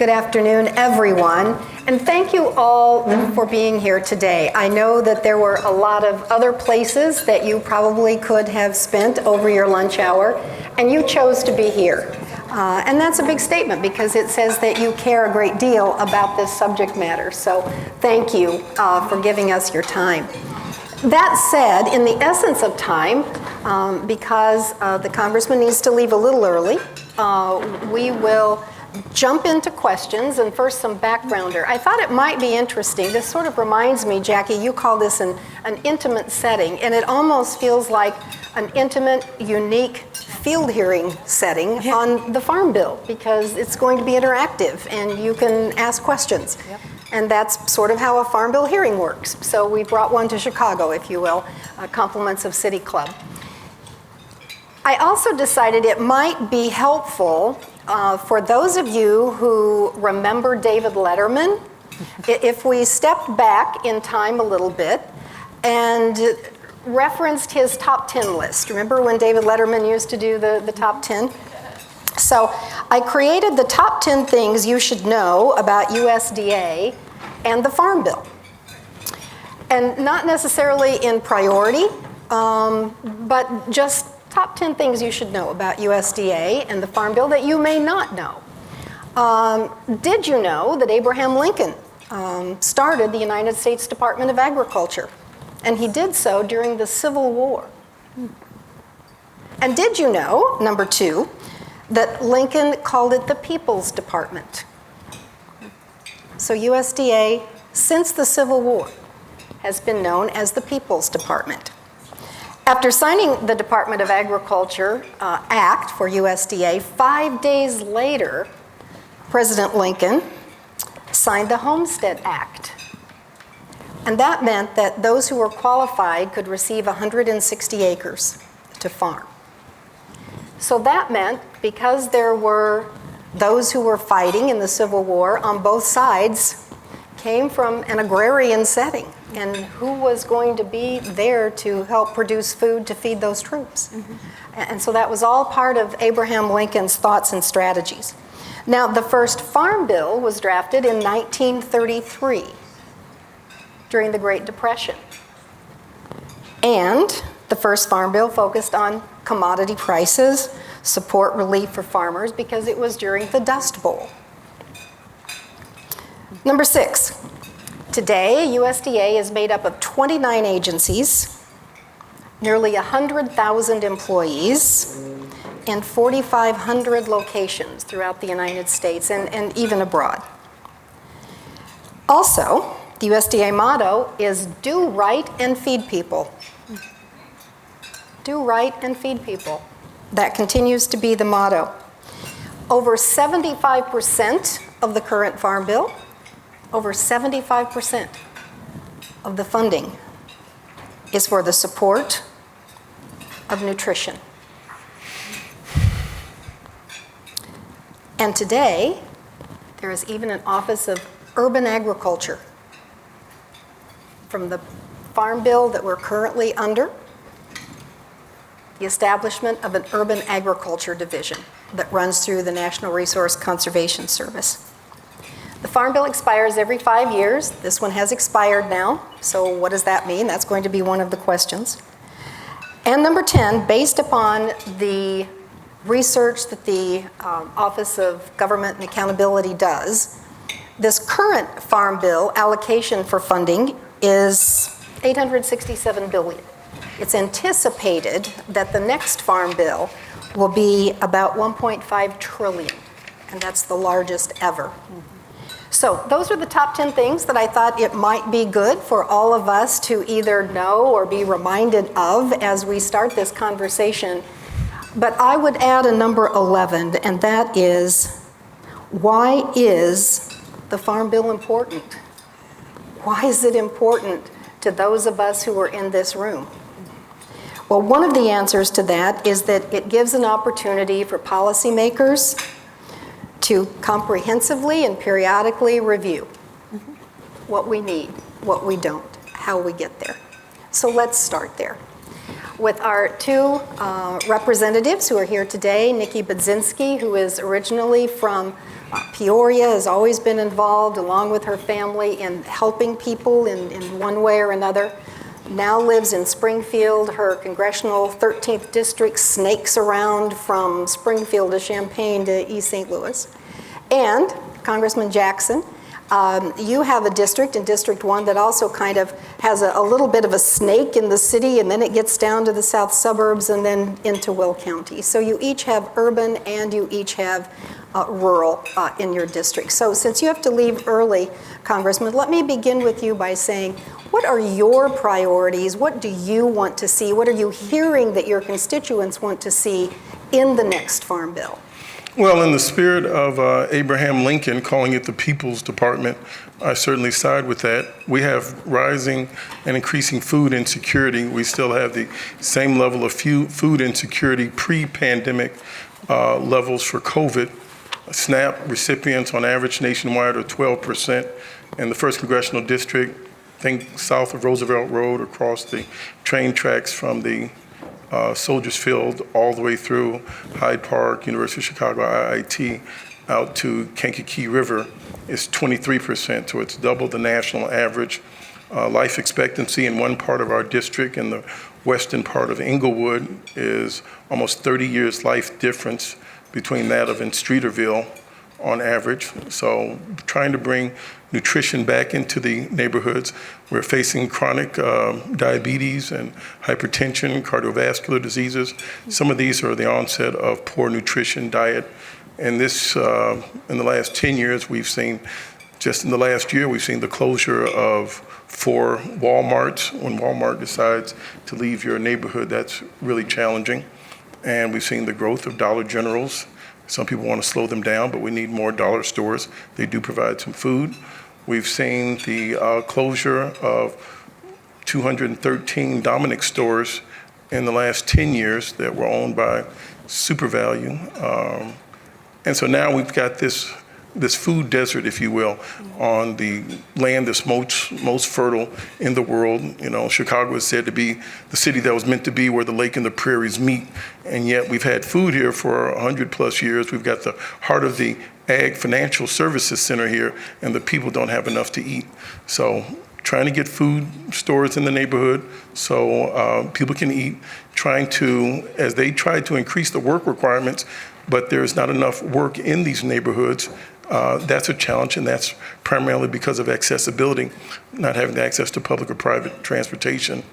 Good afternoon, everyone, and thank you all for being here today. I know that there were a lot of other places that you probably could have spent over your lunch hour, and you chose to be here. And that's a big statement because it says that you care a great deal about this subject matter. So thank you for giving us your time. That said, in the essence of time, because the congressman needs to leave a little early, we will jump into questions, and first some backgrounder. I thought it might be interesting. This sort of reminds me, Jackie, you call this an intimate setting, and it almost feels like an intimate, unique field hearing setting on the Farm Bill, because it's going to be interactive and you can ask questions. Yep. And that's sort of how a Farm Bill hearing works. So we brought one to Chicago, if you will, compliments of City Club. I also decided it might be helpful for those of you who remember David Letterman, if we stepped back in time a little bit and referenced his top 10 list. Remember when David Letterman used to do the top 10? So I created the top 10 things you should know about USDA and the Farm Bill. And not necessarily in priority, but just top 10 things you should know about USDA and the Farm Bill that you may not know. Did you know that Abraham Lincoln started the United States Department of Agriculture? And he did so during the Civil War. And did you know, number 2, that Lincoln called it the People's Department? So USDA, since the Civil War, has been known as the People's Department. After signing the Department of Agriculture Act for USDA, 5 days later, President Lincoln signed the Homestead Act. And that meant that those who were qualified could receive 160 acres to farm. So that meant, because there were those who were fighting in the Civil War on both sides, came from an agrarian setting. And who was going to be there to help produce food to feed those troops? Mm-hmm. And so that was all part of Abraham Lincoln's thoughts and strategies. Now, the first Farm Bill was drafted in 1933 during the Great Depression. And the first Farm Bill focused on commodity prices, support relief for farmers, because it was during the Dust Bowl. Number 6. Today, USDA is made up of 29 agencies, nearly 100,000 employees, and 4,500 locations throughout the United States and even abroad. Also, the USDA motto is do right and feed people. Do right and feed people. That continues to be the motto. Over 75% of the current Farm Bill, over 75% of the funding is for the support of nutrition. And today, there is even an Office of Urban Agriculture from the Farm Bill that we're currently under, the establishment of an Urban Agriculture Division that runs through the National Resource Conservation Service. The Farm Bill expires every 5 years. This one has expired now, so what does that mean? That's going to be one of the questions. And number 10, based upon the research that the Office of Government and Accountability does, this current Farm Bill allocation for funding is $867 billion. It's anticipated that the next Farm Bill will be about $1.5 trillion, and that's the largest ever. Mm-hmm. So those are the top 10 things that I thought it might be good for all of us to either know or be reminded of as we start this conversation. But I would add a number 11, and that is, why is the Farm Bill important? Why is it important to those of us who are in this room? Well, one of the answers to that is that it gives an opportunity for policymakers to comprehensively and periodically review what we need, what we don't, how we get there. So let's start there. With our 2 representatives who are here today, Nikki Budzinski, who is originally from Peoria has always been involved, along with her family, in helping people in one way or another. Now lives in Springfield. Her congressional 13th district snakes around from Springfield to Champaign to East St. Louis. And Congressman Jackson, you have a district in District 1 that also kind of has a little bit of a snake in the city, and then it gets down to the south suburbs and then into Will County. So you each have urban and you each have rural in your district. So since you have to leave early, Congressman, let me begin with you by saying, what are your priorities? What do you want to see? What are you hearing that your constituents want to see in the next Farm Bill? Well, in the spirit of Abraham Lincoln calling it the People's Department, I certainly side with that. We have rising and increasing food insecurity. We still have the same level of food insecurity pre-pandemic levels for COVID. SNAP recipients on average nationwide are 12%. In the 1st Congressional District, I think south of Roosevelt Road, across the train tracks from the Soldiers Field all the way through Hyde Park, University of Chicago, IIT, out to Kankakee River is 23%, so it's double the national average. Life expectancy in one part of our district, in the western part of Inglewood, is almost 30 years life difference between that of in Streeterville on average. So trying to bring nutrition back into the neighborhoods. We're facing chronic diabetes and hypertension, cardiovascular diseases. Some of these are the onset of poor nutrition diet. And this, in the last 10 years, we've seen, just in the last year, we've seen the closure of 4 Walmarts. When Walmart decides to leave your neighborhood, that's really challenging. And we've seen the growth of Dollar Generals. Some people want to slow them down, but we need more dollar stores. They do provide some food. We've seen the closure of 213 Dominick stores in the last 10 years that were owned by SuperValue. And so now we've got this food desert, if you will, on the land that's most fertile in the world. You know, Chicago is said to be the city that was meant to be where the lake and the prairies meet. And yet we've had food here for 100+ years. We've got the heart of the Ag Financial Services Center here, and the people don't have enough to eat. So trying to get food stores in the neighborhood so people can eat, trying to, as they try to increase the work requirements, but there's not enough work in these neighborhoods. That's a challenge, and that's primarily because of accessibility, not having access to public or private transportation.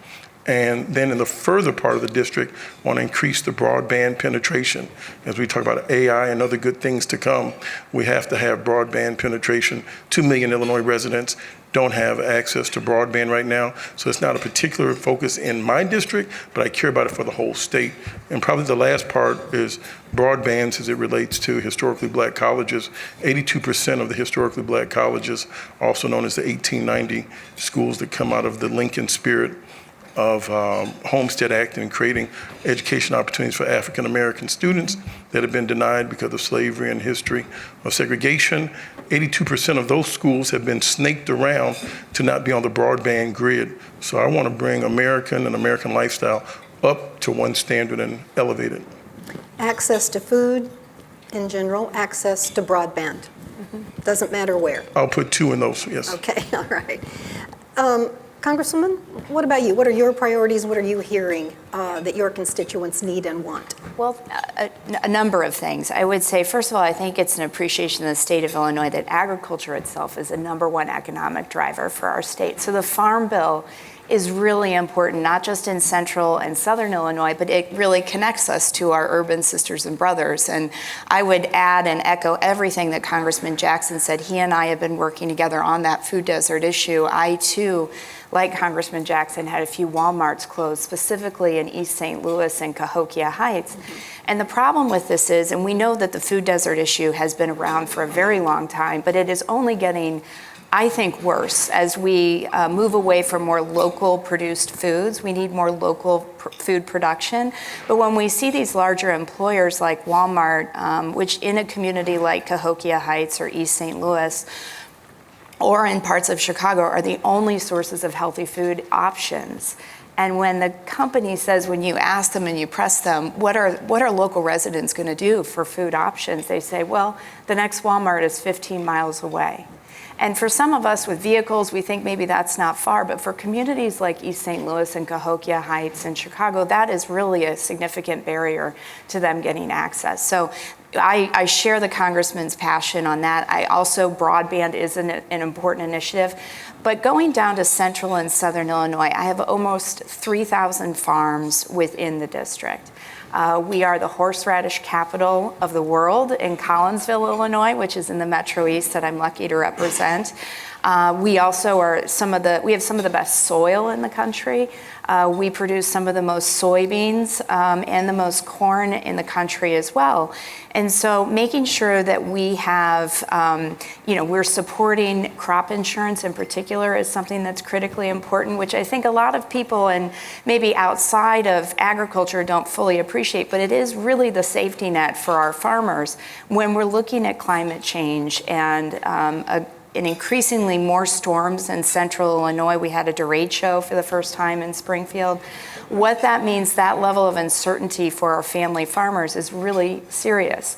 And then in the further part of the district, want to increase the broadband penetration. As we talk about AI and other good things to come, we have to have broadband penetration. 2 million Illinois residents don't have access to broadband right now. So it's not a particular focus in my district, but I care about it for the whole state. And probably the last part is broadbands as it relates to historically black colleges. 82% of the historically black colleges, also known as the 1890 schools that come out of the Lincoln spirit of Homestead Act and creating education opportunities for African American students that have been denied because of slavery and history of segregation. 82% of those schools have been snaked around to not be on the broadband grid. So I want to bring American and American lifestyle up to one standard and elevate it. Access to food in general, access to broadband. Doesn't matter where. I'll put 2 in those, yes. Okay, all right. Congresswoman, what about you? What are your priorities? What are you hearing that your constituents need and want? Well, a number of things. I would say, first of all, I think it's an appreciation in the state of Illinois that agriculture itself is the #1 economic driver for our state. So the Farm Bill is really important, not just in central and southern Illinois, but it really connects us to our urban sisters and brothers. And I would add and echo everything that Congressman Jackson said. He and I have been working together on that food desert issue. I, too, like Congressman Jackson, had a few Walmarts closed, specifically in East St. Louis and Cahokia Heights. And the problem with this is, and we know that the food desert issue has been around for a very long time, but it is only getting, I think, worse as we move away from more local produced foods. We need more local food production. But when we see these larger employers like Walmart, which in a community like Cahokia Heights or East St. Louis, or in parts of Chicago, are the only sources of healthy food options, And when the company says, when you ask them and you press them, what are local residents going to do for food options? They say, well, the next Walmart is 15 miles away. And for some of us with vehicles, we think maybe that's not far, but for communities like East St. Louis and Cahokia Heights and Chicago, that is really a significant barrier to them getting access. So I share the Congressman's passion on that. Broadband is an important initiative. But going down to central and southern Illinois, I have almost 3,000 farms within the district. We are the horseradish capital of the world in Collinsville, Illinois, which is in the Metro East that I'm lucky to represent. We also have some of the best soil in the country. We produce some of the most soybeans and the most corn in the country as well. And so making sure that we have, we're supporting crop insurance in particular is something that's critically important, which I think a lot of people and maybe outside of agriculture don't fully appreciate, but it is really the safety net for our farmers when we're looking at climate change and and increasingly more storms in central Illinois. We had a derecho for the first time in Springfield. What that means, that level of uncertainty for our family farmers is really serious.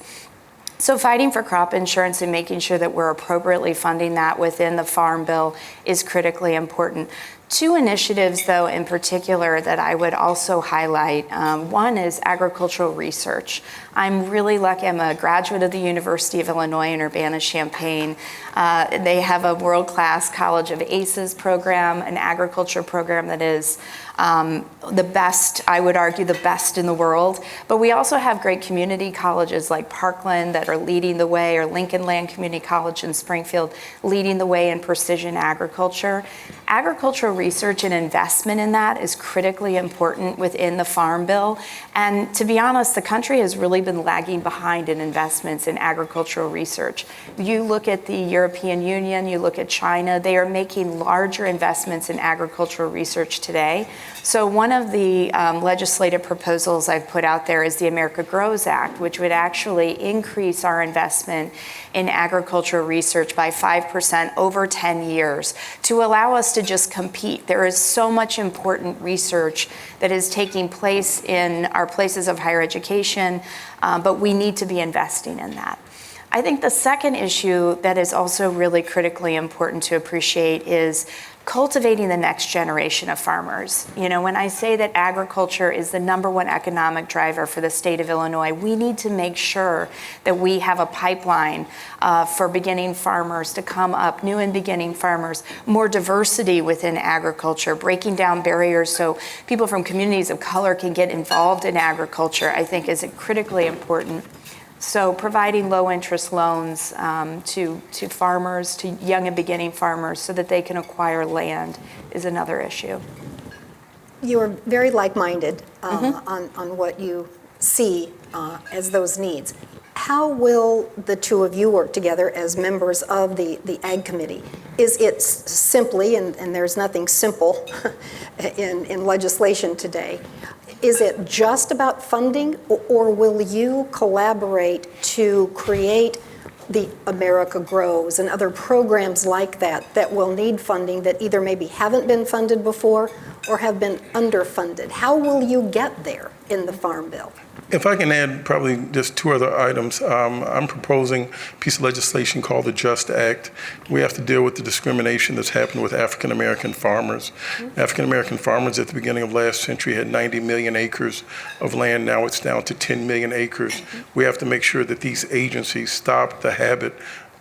So fighting for crop insurance and making sure that we're appropriately funding that within the Farm Bill is critically important. Two initiatives, though, in particular that I would also highlight. One is agricultural research. I'm really lucky. I'm a graduate of the University of Illinois in Urbana-Champaign. They have a world-class College of Aces program, an agriculture program that is the best, I would argue, the best in the world. But we also have great community colleges like Parkland that are leading the way, or Lincoln Land Community College in Springfield leading the way in precision agriculture. Agricultural research and investment in that is critically important within the Farm Bill. And to be honest, the country has really been lagging behind in investments in agricultural research. You look at the European Union, you look at China, they are making larger investments in agricultural research today. So one of the legislative proposals I've put out there is the America Grows Act, which would actually increase our investment in agricultural research by 5% over 10 years to allow us to just compete. There is so much important research that is taking place in our places of higher education, but we need to be investing in that. I think the second issue that is also really critically important to appreciate is cultivating the next generation of farmers. You know, when I say that agriculture is the #1 economic driver for the state of Illinois, we need to make sure that we have a pipeline for beginning farmers to come up, new and beginning farmers, more diversity within agriculture, breaking down barriers so people from communities of color can get involved in agriculture, I think is critically important. So providing low-interest loans to farmers, to young and beginning farmers, so that they can acquire land is another issue. You are very like-minded on what you see as those needs. How will the two of you work together as members of the Ag Committee? Is it simply, and there's nothing simple in legislation today, is it just about funding, or will you collaborate to create the America Grows and other programs like that that will need funding that either maybe haven't been funded before or have been underfunded? How will you get there in the Farm Bill? If I can add probably just two other items, I'm proposing a piece of legislation called the JUST Act. We have to deal with the discrimination that's happened with African American farmers. African American farmers at the beginning of last century had 90 million acres of land. Now it's down to 10 million acres. We have to make sure that these agencies stop the habit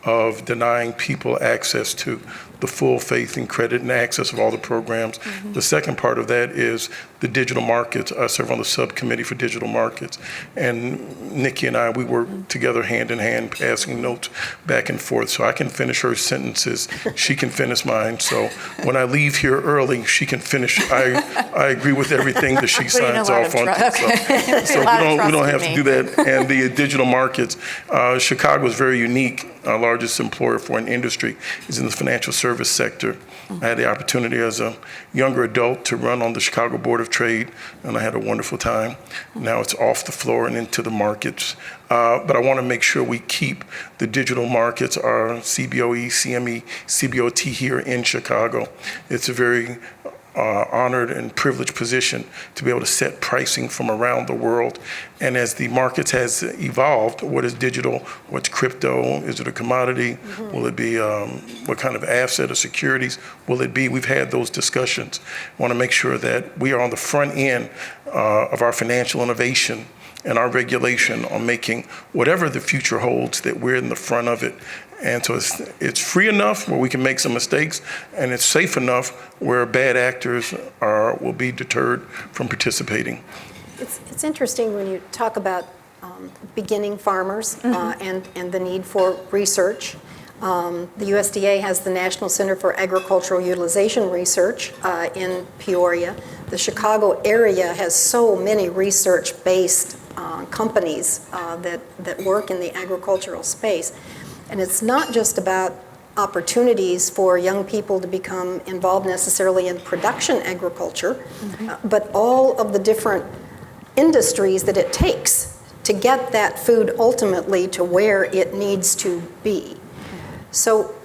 of denying people access to the full faith and credit and access of all the programs. The second part of that is the digital markets. I serve on the subcommittee for digital markets. And Nikki and I, we work together hand in hand, passing notes back and forth. So I can finish her sentences, she can finish mine. So when I leave here early, she can finish. I agree with everything that she signs off on. Okay. So we don't have to do that. And the digital markets, Chicago is very unique. Our largest employer for an industry is in the financial service sector. I had the opportunity as a younger adult to run on the Chicago Board of Trade, and I had a wonderful time. Now it's off the floor and into the markets. But I want to make sure we keep the digital markets, our CBOE, CME, CBOT here in Chicago. It's a very honored and privileged position to be able to set pricing from around the world. And as the markets has evolved, what is digital, what's crypto, is it a commodity, will it be, what kind of asset or securities will it be? We've had those discussions. Want to make sure that we are on the front end of our financial innovation and our regulation on making whatever the future holds, that we're in the front of it. And so it's free enough where we can make some mistakes, and it's safe enough where bad actors will be deterred from participating. It's interesting when you talk about beginning farmers and the need for research. The USDA has the National Center for Agricultural Utilization Research in Peoria. The Chicago area has so many research-based companies that work in the agricultural space. And it's not just about opportunities for young people to become involved necessarily in production agriculture, but all of the different industries that it takes to get that food ultimately to where it needs to be. So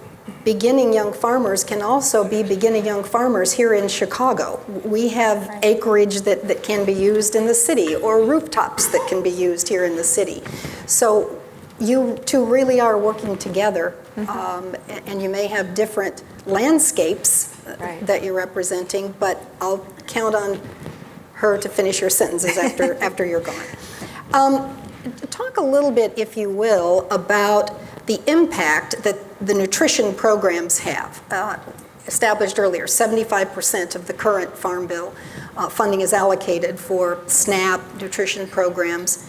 beginning young farmers can also be beginning young farmers here in Chicago. We have acreage that can be used in the city, or rooftops that can be used here in the city. So you two really are working together, and you may have different landscapes that you're representing, but I'll count on her to finish your sentences after you're gone. Talk a little bit, if you will, about the impact that the nutrition programs have. Established earlier, 75% of the current Farm Bill funding is allocated for SNAP nutrition programs.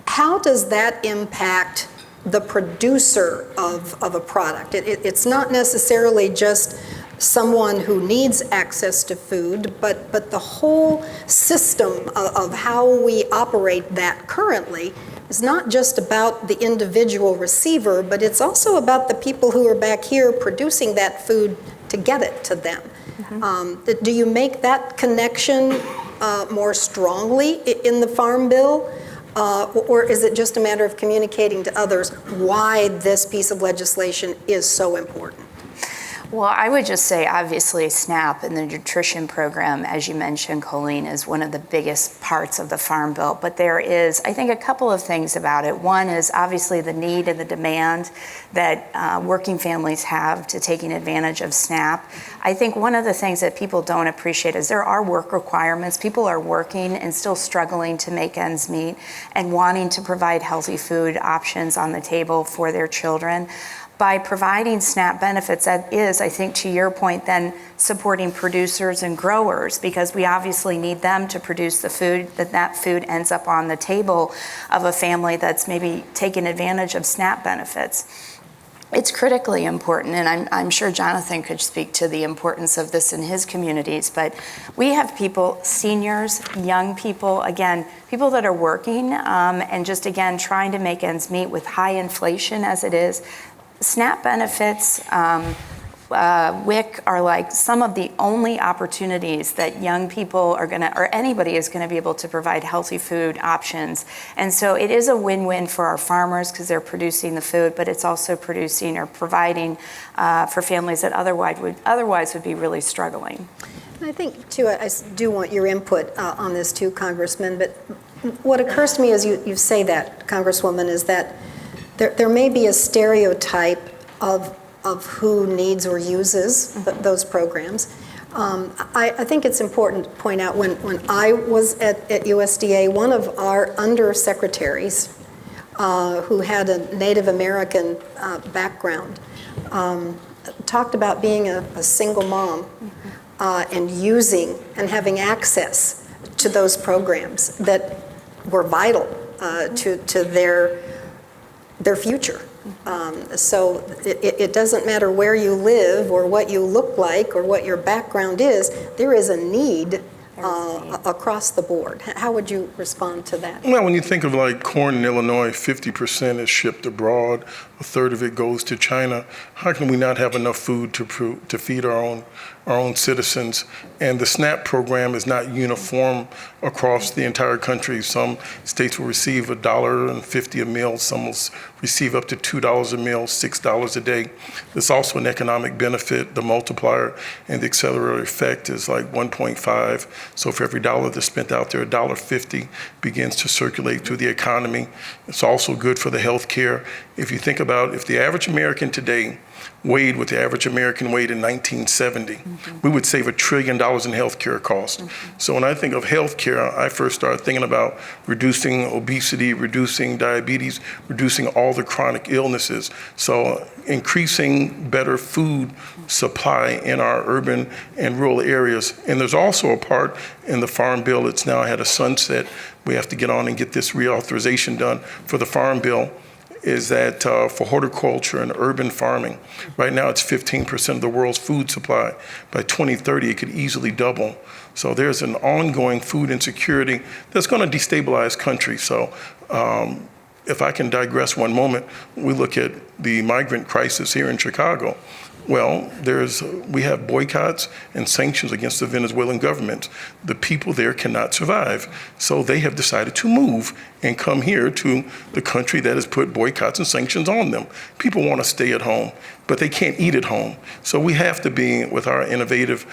How does that impact the producer of a product? It's not necessarily just someone who needs access to food, but the whole system of how we operate that currently is not just about the individual receiver, but it's also about the people who are back here producing that food to get it to them. Do you make that connection more strongly in the Farm Bill? Or is it just a matter of communicating to others why this piece of legislation is so important? Well, I would just say, obviously, SNAP and the nutrition program, as you mentioned, Colleen, is one of the biggest parts of the Farm Bill. But there is, I think, a couple of things about it. One is obviously the need and the demand that working families have to taking advantage of SNAP. I think one of the things that people don't appreciate is there are work requirements. People are working and still struggling to make ends meet and wanting to provide healthy food options on the table for their children. By providing SNAP benefits, that is, I think, to your point, then supporting producers and growers, because we obviously need them to produce the food, that food ends up on the table of a family that's maybe taking advantage of SNAP benefits. It's critically important, and I'm sure Jonathan could speak to the importance of this in his communities, but we have people, seniors, young people, again, people that are working and just, again, trying to make ends meet with high inflation as it is. SNAP benefits, WIC, are like some of the only opportunities that young people are going to, or anybody is going to be able to provide healthy food options. And so it is a win-win for our farmers because they're producing the food, but it's also producing or providing for families that otherwise would be really struggling. I think, too, I do want your input on this, too, Congressman, but what occurs to me as you say that, Congresswoman, is that there may be a stereotype of who needs or uses those programs. I think it's important to point out when I was at USDA, one of our undersecretaries who had a Native American background talked about being a single mom and using and having access to those programs that were vital to their future. So it doesn't matter where you live or what you look like or what your background is, there is a need across the board. How would you respond to that? Well, when you think of like corn in Illinois, 50% is shipped abroad, a third of it goes to China. How can we not have enough food to feed our own citizens? And the SNAP program is not uniform across the entire country. Some states will receive $1.50 a meal, some will receive up to $2 a meal, $6 a day. There's also an economic benefit. The multiplier and the accelerator effect is like 1.5. So for every dollar that's spent out there, $1.50 begins to circulate through the economy. It's also good for the health care. If you think about if the average American today weighed what the average American weighed in 1970, we would save $1 trillion in healthcare costs. So when I think of healthcare, I first start thinking about reducing obesity, reducing diabetes, reducing all the chronic illnesses. So increasing better food supply in our urban and rural areas. And there's also a part in the Farm Bill, it's now had a sunset. We have to get on and get this reauthorization done for the Farm Bill. Is that for horticulture and urban farming. Right now it's 15% of the world's food supply. By 2030, it could easily double. So there's an ongoing food insecurity that's going to destabilize countries. So if I can digress one moment, we look at the migrant crisis here in Chicago. Well, we have boycotts and sanctions against the Venezuelan government. The people there cannot survive. So they have decided to move and come here to the country that has put boycotts and sanctions on them. People want to stay at home, but they can't eat at home. So we have to be, with our innovative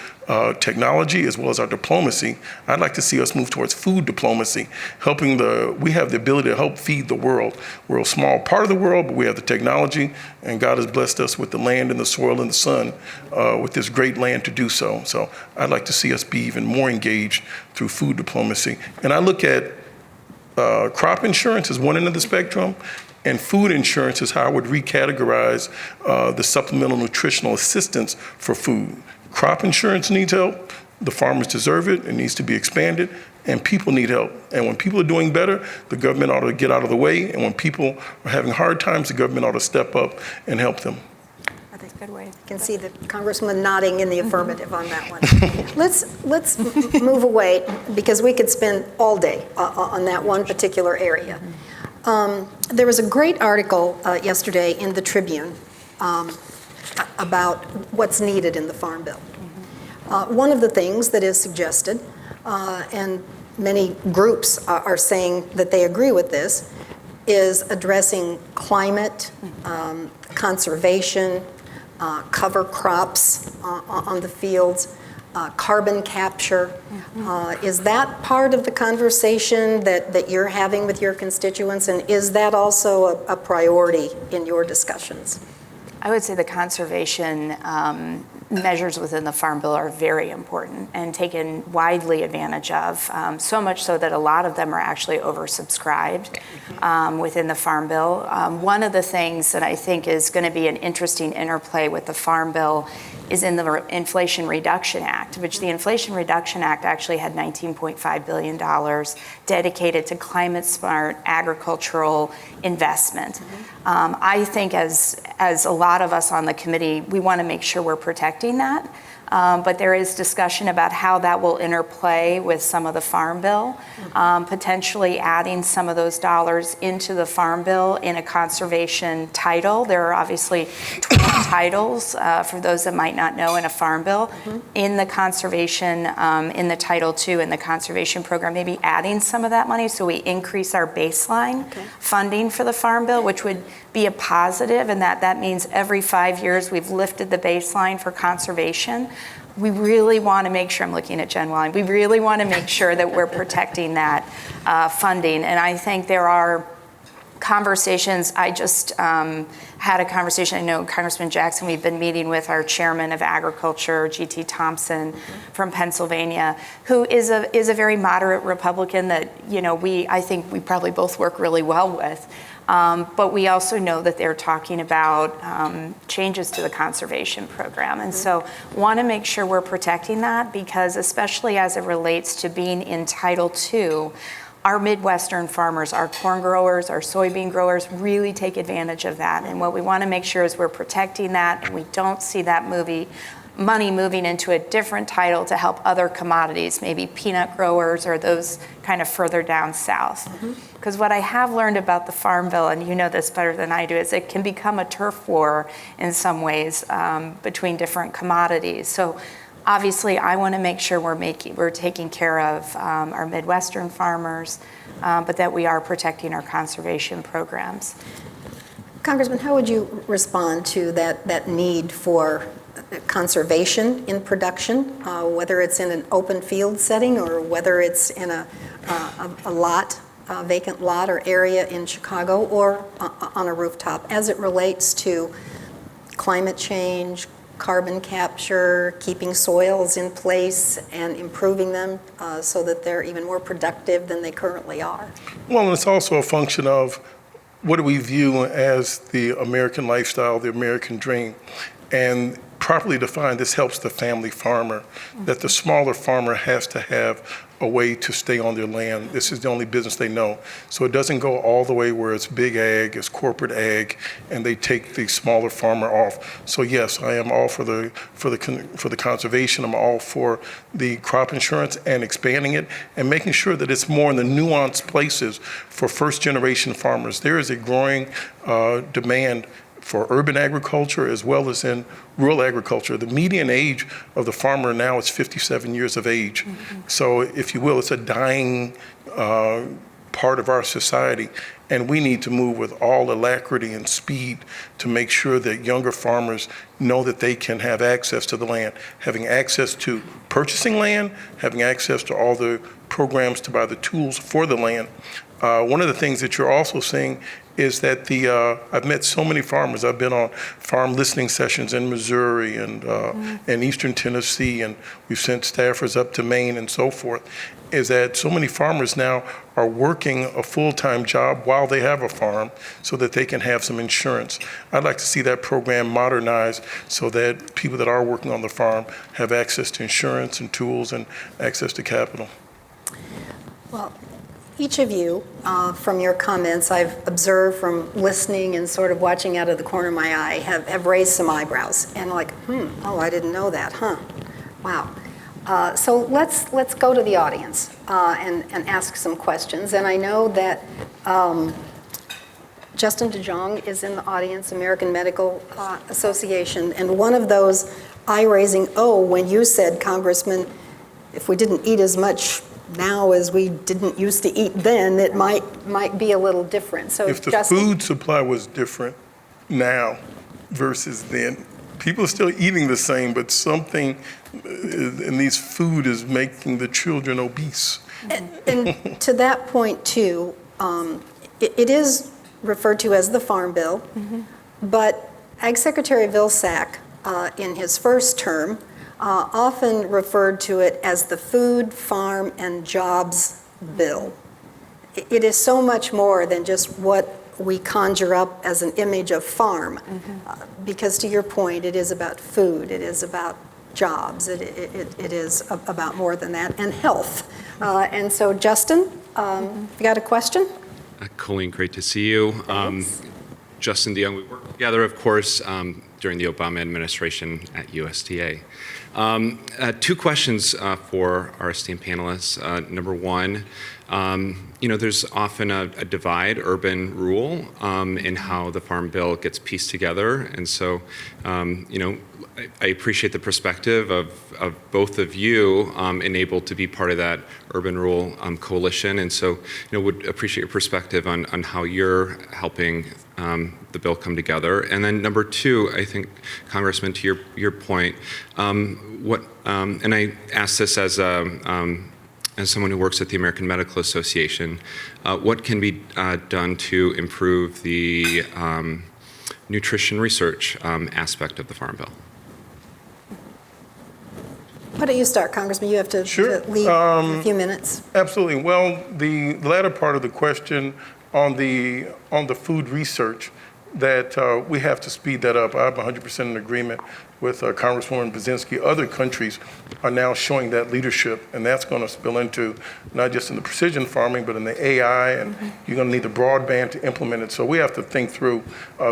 technology as well as our diplomacy, I'd like to see us move towards food diplomacy, we have the ability to help feed the world. We're a small part of the world, but we have the technology, and God has blessed us with the land and the soil and the sun, with this great land to do so. So I'd like to see us be even more engaged through food diplomacy. And I look at crop insurance as one end of the spectrum, and food insurance is how I would recategorize the supplemental nutritional assistance for food. Crop insurance needs help. The farmers deserve it. It needs to be expanded. And people need help. And when people are doing better, the government ought to get out of the way. And when people are having hard times, the government ought to step up and help them. That's a good way. I can see the Congressman nodding in the affirmative on that one. Let's move away, because we could spend all day on that one particular area. There was a great article yesterday in the Tribune about what's needed in the Farm Bill. One of the things that is suggested, and many groups are saying that they agree with this, is addressing climate, conservation, cover crops on the fields, carbon capture. Is that part of the conversation that you're having with your constituents, and is that also a priority in your discussions? I would say the conservation measures within the Farm Bill are very important and taken widely advantage of, so much so that a lot of them are actually oversubscribed within the Farm Bill. One of the things that I think is going to be an interesting interplay with the Farm Bill is in the Inflation Reduction Act, which the Inflation Reduction Act actually had $19.5 billion dedicated to climate-smart agricultural investment. I think as a lot of us on the committee, we want to make sure we're protecting that. But there is discussion about how that will interplay with some of the Farm Bill, potentially adding some of those dollars into the Farm Bill in a conservation title. There are obviously 20 titles, for those that might not know, in a Farm Bill. In the conservation, in the Title II, in the conservation program, maybe adding some of that money so we increase our baseline funding for the Farm Bill, which would be a positive, and that means every 5 years we've lifted the baseline for conservation. We really want to make sure, I'm looking at Jen Walling, we really want to make sure that we're protecting that funding. And I think there are conversations. I just had a conversation, I know Congressman Jackson, we've been meeting with our chairman of agriculture, G.T. Thompson from Pennsylvania, who is a very moderate Republican that, I think we probably both work really well with. But we also know that they're talking about changes to the conservation program. And so want to make sure we're protecting that, because especially as it relates to being in Title II, our Midwestern farmers, our corn growers, our soybean growers really take advantage of that. And what we want to make sure is we're protecting that, and we don't see that money moving into a different title to help other commodities, maybe peanut growers or those kind of further down south. Because what I have learned about the Farm Bill, and you know this better than I do, is it can become a turf war in some ways between different commodities. So obviously I want to make sure we're taking care of our Midwestern farmers, but that we are protecting our conservation programs. Congressman, how would you respond to that need for conservation in production, whether it's in an open field setting or whether it's in a lot, a vacant lot or area in Chicago or on a rooftop, as it relates to climate change, carbon capture, keeping soils in place and improving them so that they're even more productive than they currently are? Well, it's also a function of what do we view as the American lifestyle, the American dream. And properly defined, this helps the family farmer, that the smaller farmer has to have a way to stay on their land. This is the only business they know. So it doesn't go all the way where it's big ag, it's corporate ag, and they take the smaller farmer off. So yes, I am all for the conservation. I'm all for the crop insurance and expanding it and making sure that it's more in the nuanced places for first generation farmers. There is a growing demand for urban agriculture as well as in rural agriculture. The median age of the farmer now is 57 years of age. So if you will, it's a dying part of our society. And we need to move with all alacrity and speed to make sure that younger farmers know that they can have access to the land, having access to purchasing land, having access to all the programs to buy the tools for the land. One of the things that you're also seeing is that I've met so many farmers. I've been on farm listening sessions in Missouri and Eastern Tennessee, and we've sent staffers up to Maine and so forth, is that so many farmers now are working a full-time job while they have a farm so that they can have some insurance. I'd like to see that program modernized so that people that are working on the farm have access to insurance and tools and access to capital. Well, each of you, from your comments, I've observed from listening and sort of watching out of the corner of my eye, have raised some eyebrows and like, oh, I didn't know that, huh? Wow. So let's go to the audience and ask some questions. And I know that Justin DeJong is in the audience, American Medical Association, and one of those eye-raising, when you said, Congressman, if we didn't eat as much now as we didn't used to eat then, it might be a little different. So if the Justin, food supply was different now versus then, people are still eating the same, but something in these food is making the children obese. and to that point too, it is referred to as the Farm Bill, but Ag Secretary Vilsack, in his first term, often referred to it as the Food, Farm, and Jobs Bill. It is so much more than just what we conjure up as an image of farm, because to your point, it is about food, it is about jobs, it is about more than that, and health. And so, Justin, you got a question? Colleen, great to see you. Justin DeYoung, we worked together, of course, during the Obama administration at USDA. Two questions for our esteemed panelists. Number one, there's often a divide, urban-rural, in how the Farm Bill gets pieced together. And so, I appreciate the perspective of both of you enabled to be part of that urban-rural coalition. And so, would appreciate your perspective on how you're helping the bill come together. And then number two, I think, Congressman, to your point, and I ask this as someone who works at the American Medical Association, what can be done to improve the nutrition research aspect of the Farm Bill? Why don't you start, Congressman? You have to leave in a few minutes. Absolutely. Well, the latter part of the question on the food research, that we have to speed that up. I'm 100% in agreement with Congresswoman Budzinski. Other countries are now showing that leadership, and that's going to spill into not just in the precision farming, but in the AI, and you're going to need the broadband to implement it. So we have to think through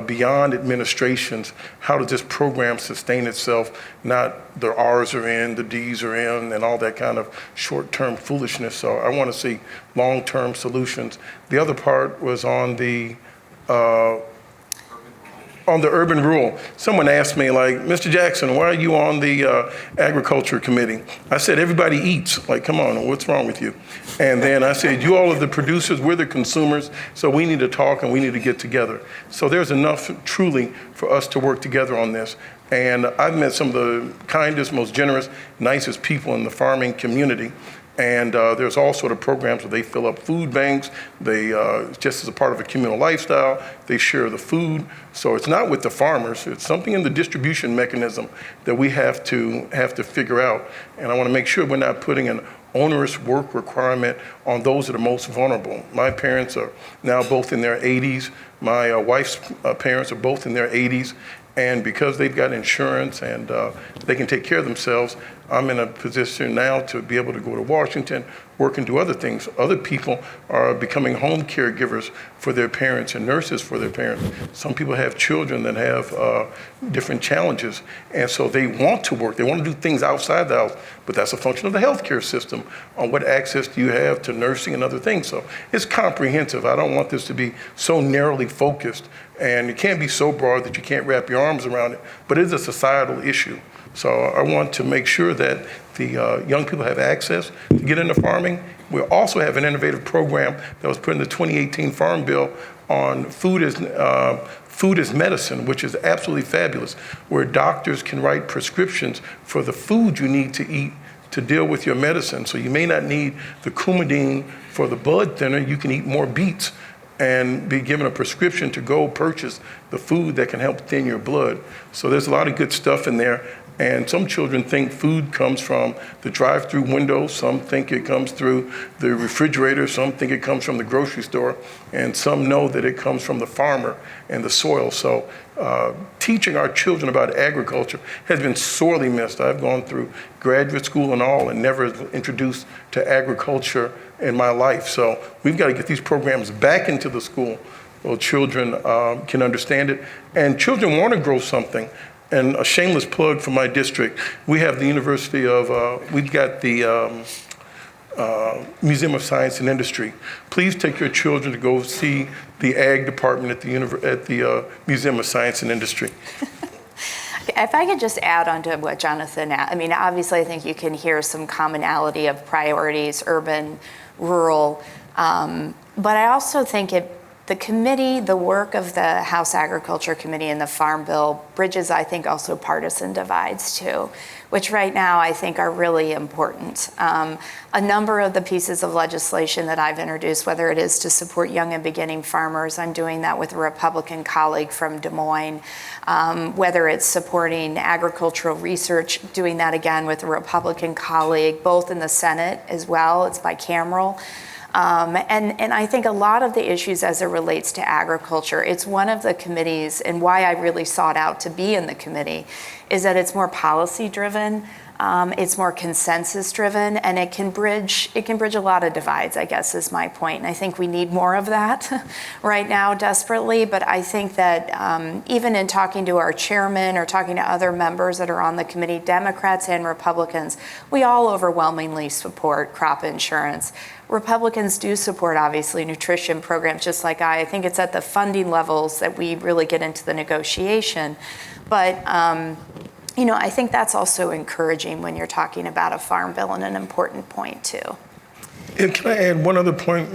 beyond administrations, how does this program sustain itself, not the R's are in, the D's are in, and all that kind of short-term foolishness. So I want to see long-term solutions. The other part was on the on the urban rural, someone asked me, like, Mr. Jackson, why are you on the agriculture committee? I said, everybody eats. Like, come on, what's wrong with you? And then I said, you all are the producers, we're the consumers, so we need to talk and we need to get together. So there's enough truly for us to work together on this. And I've met some of the kindest, most generous, nicest people in the farming community. And there's all sort of programs where they fill up food banks. They, just as a part of a communal lifestyle, they share the food. So it's not with the farmers. It's something in the distribution mechanism that we have to figure out. And I want to make sure we're not putting an onerous work requirement on those that are most vulnerable. My parents are now both in their 80s. My wife's parents are both in their 80s. And because they've got insurance and they can take care of themselves, I'm in a position now to be able to go to Washington, work and do other things. Other people are becoming home caregivers for their parents and nurses for their parents. Some people have children that have different challenges. And so they want to work. They want to do things outside the house, but that's a function of the healthcare system on what access do you have to nursing and other things. So it's comprehensive. I don't want this to be so narrowly focused, and it can't be so broad that you can't wrap your arms around it, but it's a societal issue. So I want to make sure that the young people have access to get into farming. We also have an innovative program that was put in the 2018 Farm Bill on food as medicine, which is absolutely fabulous, where doctors can write prescriptions for the food you need to eat to deal with your medicine. So you may not need the Coumadin for the blood thinner, you can eat more beets and be given a prescription to go purchase the food that can help thin your blood. So there's a lot of good stuff in there. And some children think food comes from the drive-through window. Some think it comes through the refrigerator. Some think it comes from the grocery store. And some know that it comes from the farmer and the soil. So teaching our children about agriculture has been sorely missed. I've gone through graduate school and all and never introduced to agriculture in my life. So we've got to get these programs back into the school so children can understand it. And children want to grow something. And a shameless plug for my district, we have the University of, we've got the Museum of Science and Industry. Please take your children to go see the Ag Department at the Museum of Science and Industry. If I could just add on to what Jonathan asked, I mean, obviously I think you can hear some commonality of priorities, urban, rural, but I also think the committee, the work of the House Agriculture Committee and the Farm Bill bridges, I think, also partisan divides too, which right now I think are really important. A number of the pieces of legislation that I've introduced, whether it is to support young and beginning farmers, I'm doing that with a Republican colleague from Des Moines, whether it's supporting agricultural research, doing that again with a Republican colleague, both in the Senate as well, it's bicameral. And I think a lot of the issues as it relates to agriculture, it's one of the committees, and why I really sought out to be in the committee, is that it's more policy driven, it's more consensus driven, and it can bridge a lot of divides, I guess is my point. And I think we need more of that right now desperately, but I think that even in talking to our chairman or talking to other members that are on the committee, Democrats and Republicans, we all overwhelmingly support crop insurance. Republicans do support, obviously, nutrition programs, just like I think it's at the funding levels that we really get into the negotiation. But, I think that's also encouraging when you're talking about a farm bill, and an important point, too. And can I add one other point?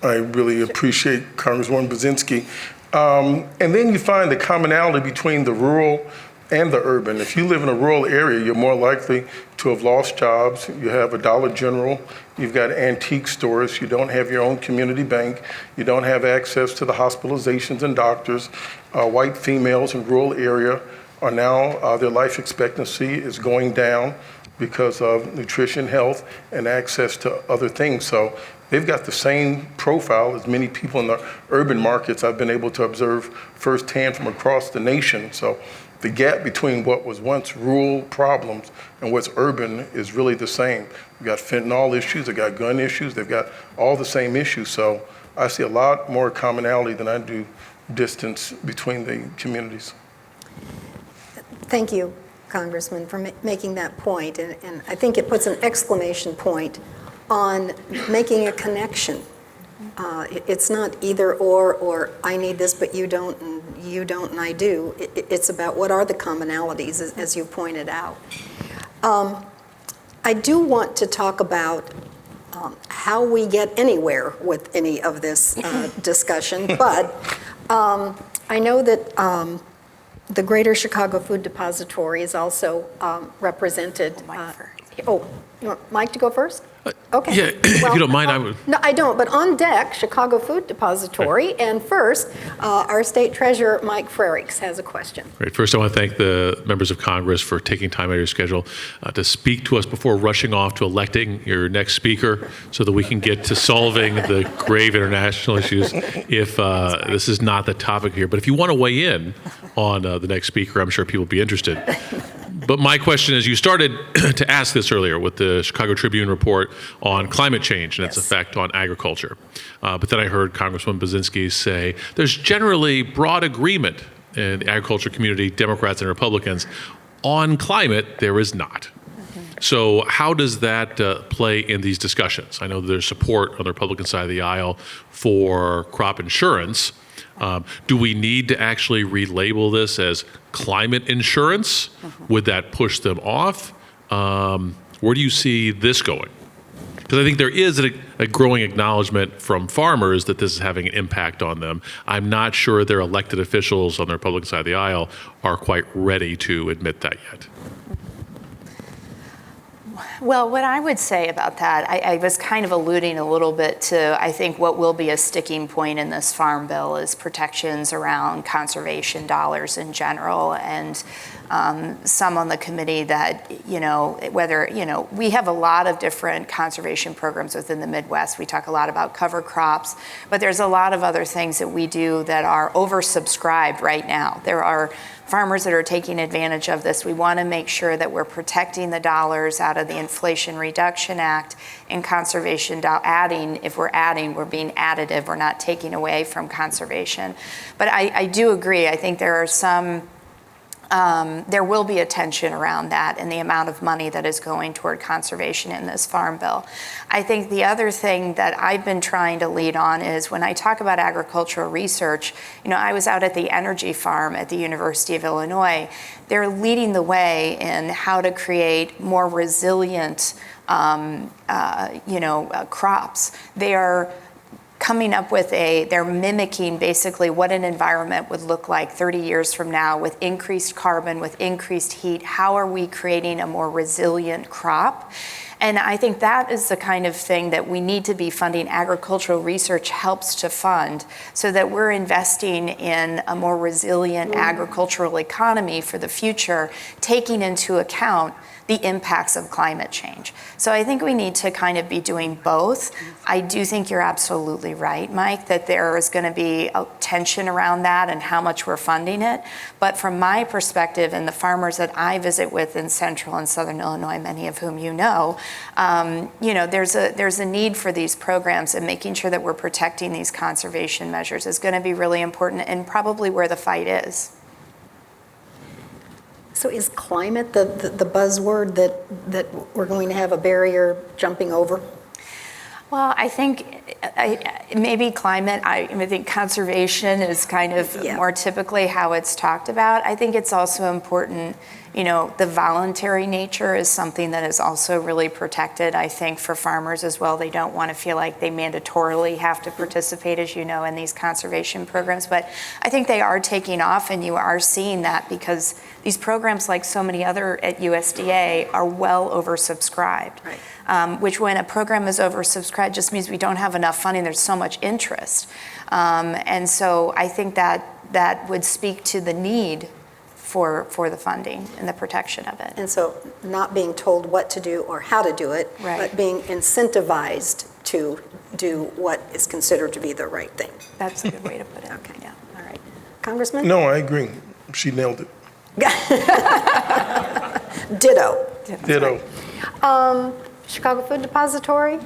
I really appreciate Congresswoman Budzinski. And then you find the commonality between the rural and the urban. If you live in a rural area, you're more likely to have lost jobs. You have a Dollar General, you've got antique stores, you don't have your own community bank, you don't have access to the hospitalizations and doctors. White females in rural area are now, their life expectancy is going down because of nutrition, health, and access to other things. So they've got the same profile as many people in the urban markets I've been able to observe firsthand from across the nation. So the gap between what was once rural problems and what's urban is really the same. We've got fentanyl issues, they've got gun issues, they've got all the same issues. So I see a lot more commonality than I do distance between the communities. Thank you, Congressman, for making that point. And I think it puts an exclamation point on making a connection. It's not either or I need this, but you don't, and you don't and I do. It's about what are the commonalities, as you pointed out. I do want to talk about how we get anywhere with any of this discussion, but I know that the Greater Chicago Food Depository is also represented. Oh, you want Mike to go first? Okay. Yeah, if you don't mind, I would. No, I don't, but on deck, Chicago Food Depository, and first, our State Treasurer, Mike Frerichs, has a question. Great. First, I want to thank the members of Congress for taking time out of your schedule to speak to us before rushing off to electing your next speaker so that we can get to solving the grave international issues if this is not the topic here. But if you want to weigh in on the next speaker, I'm sure people will be interested. But my question is, you started to ask this earlier with the Chicago Tribune report on climate change and its effect on agriculture. But then I heard Congresswoman Budzinski say there's generally broad agreement in the agriculture community, Democrats and Republicans. On climate, there is not. So how does that play in these discussions? I know there's support on the Republican side of the aisle for crop insurance. Do we need to actually relabel this as climate insurance? Would that push them off? Where do you see this going? Because I think there is a growing acknowledgement from farmers that this is having an impact on them. I'm not sure their elected officials on the Republican side of the aisle are quite ready to admit that yet. Well, what I would say about that, I was kind of alluding a little bit to, I think what will be a sticking point in this farm bill is protections around conservation dollars in general, and some on the committee that, we have a lot of different conservation programs within the Midwest. We talk a lot about cover crops, but there's a lot of other things that we do that are oversubscribed right now. There are farmers that are taking advantage of this. We want to make sure that we're protecting the dollars out of the Inflation Reduction Act and conservation adding. If we're adding, we're being additive. We're not taking away from conservation. But I do agree. I think there are some there will be a tension around that and the amount of money that is going toward conservation in this farm bill. I think the other thing that I've been trying to lead on is when I talk about agricultural research, I was out at the energy farm at the University of Illinois. They're leading the way in how to create more resilient, crops. They are coming up with they're mimicking basically what an environment would look like 30 years from now with increased carbon, with increased heat. How are we creating a more resilient crop? And I think that is the kind of thing that we need to be funding. Agricultural research helps to fund so that we're investing in a more resilient agricultural economy for the future, taking into account the impacts of climate change. So I think we need to kind of be doing both. I do think you're absolutely right, Mike, that there is going to be a tension around that and how much we're funding it. But from my perspective and the farmers that I visit with in central and southern Illinois, many of whom there's a need for these programs, and making sure that we're protecting these conservation measures is going to be really important and probably where the fight is. So is climate the buzzword that we're going to have a barrier jumping over? Well, I think maybe climate, I think conservation is kind of more typically how it's talked about. I think it's also important, the voluntary nature is something that is also really protected, I think, for farmers as well. They don't want to feel like they mandatorily have to participate, as you know, in these conservation programs. But I think they are taking off, and you are seeing that because these programs, like so many other at USDA, are well oversubscribed. Right. Which when a program is oversubscribed just means we don't have enough funding. There's so much interest. And so I think that would speak to the need for the funding and the protection of it. And so not being told what to do or how to do it, but being incentivized to do what is considered to be the right thing. That's a good way to put it. Okay. Yeah. All right. Congressman? No, I agree. She nailed it. Ditto. Ditto. Chicago Food Depository,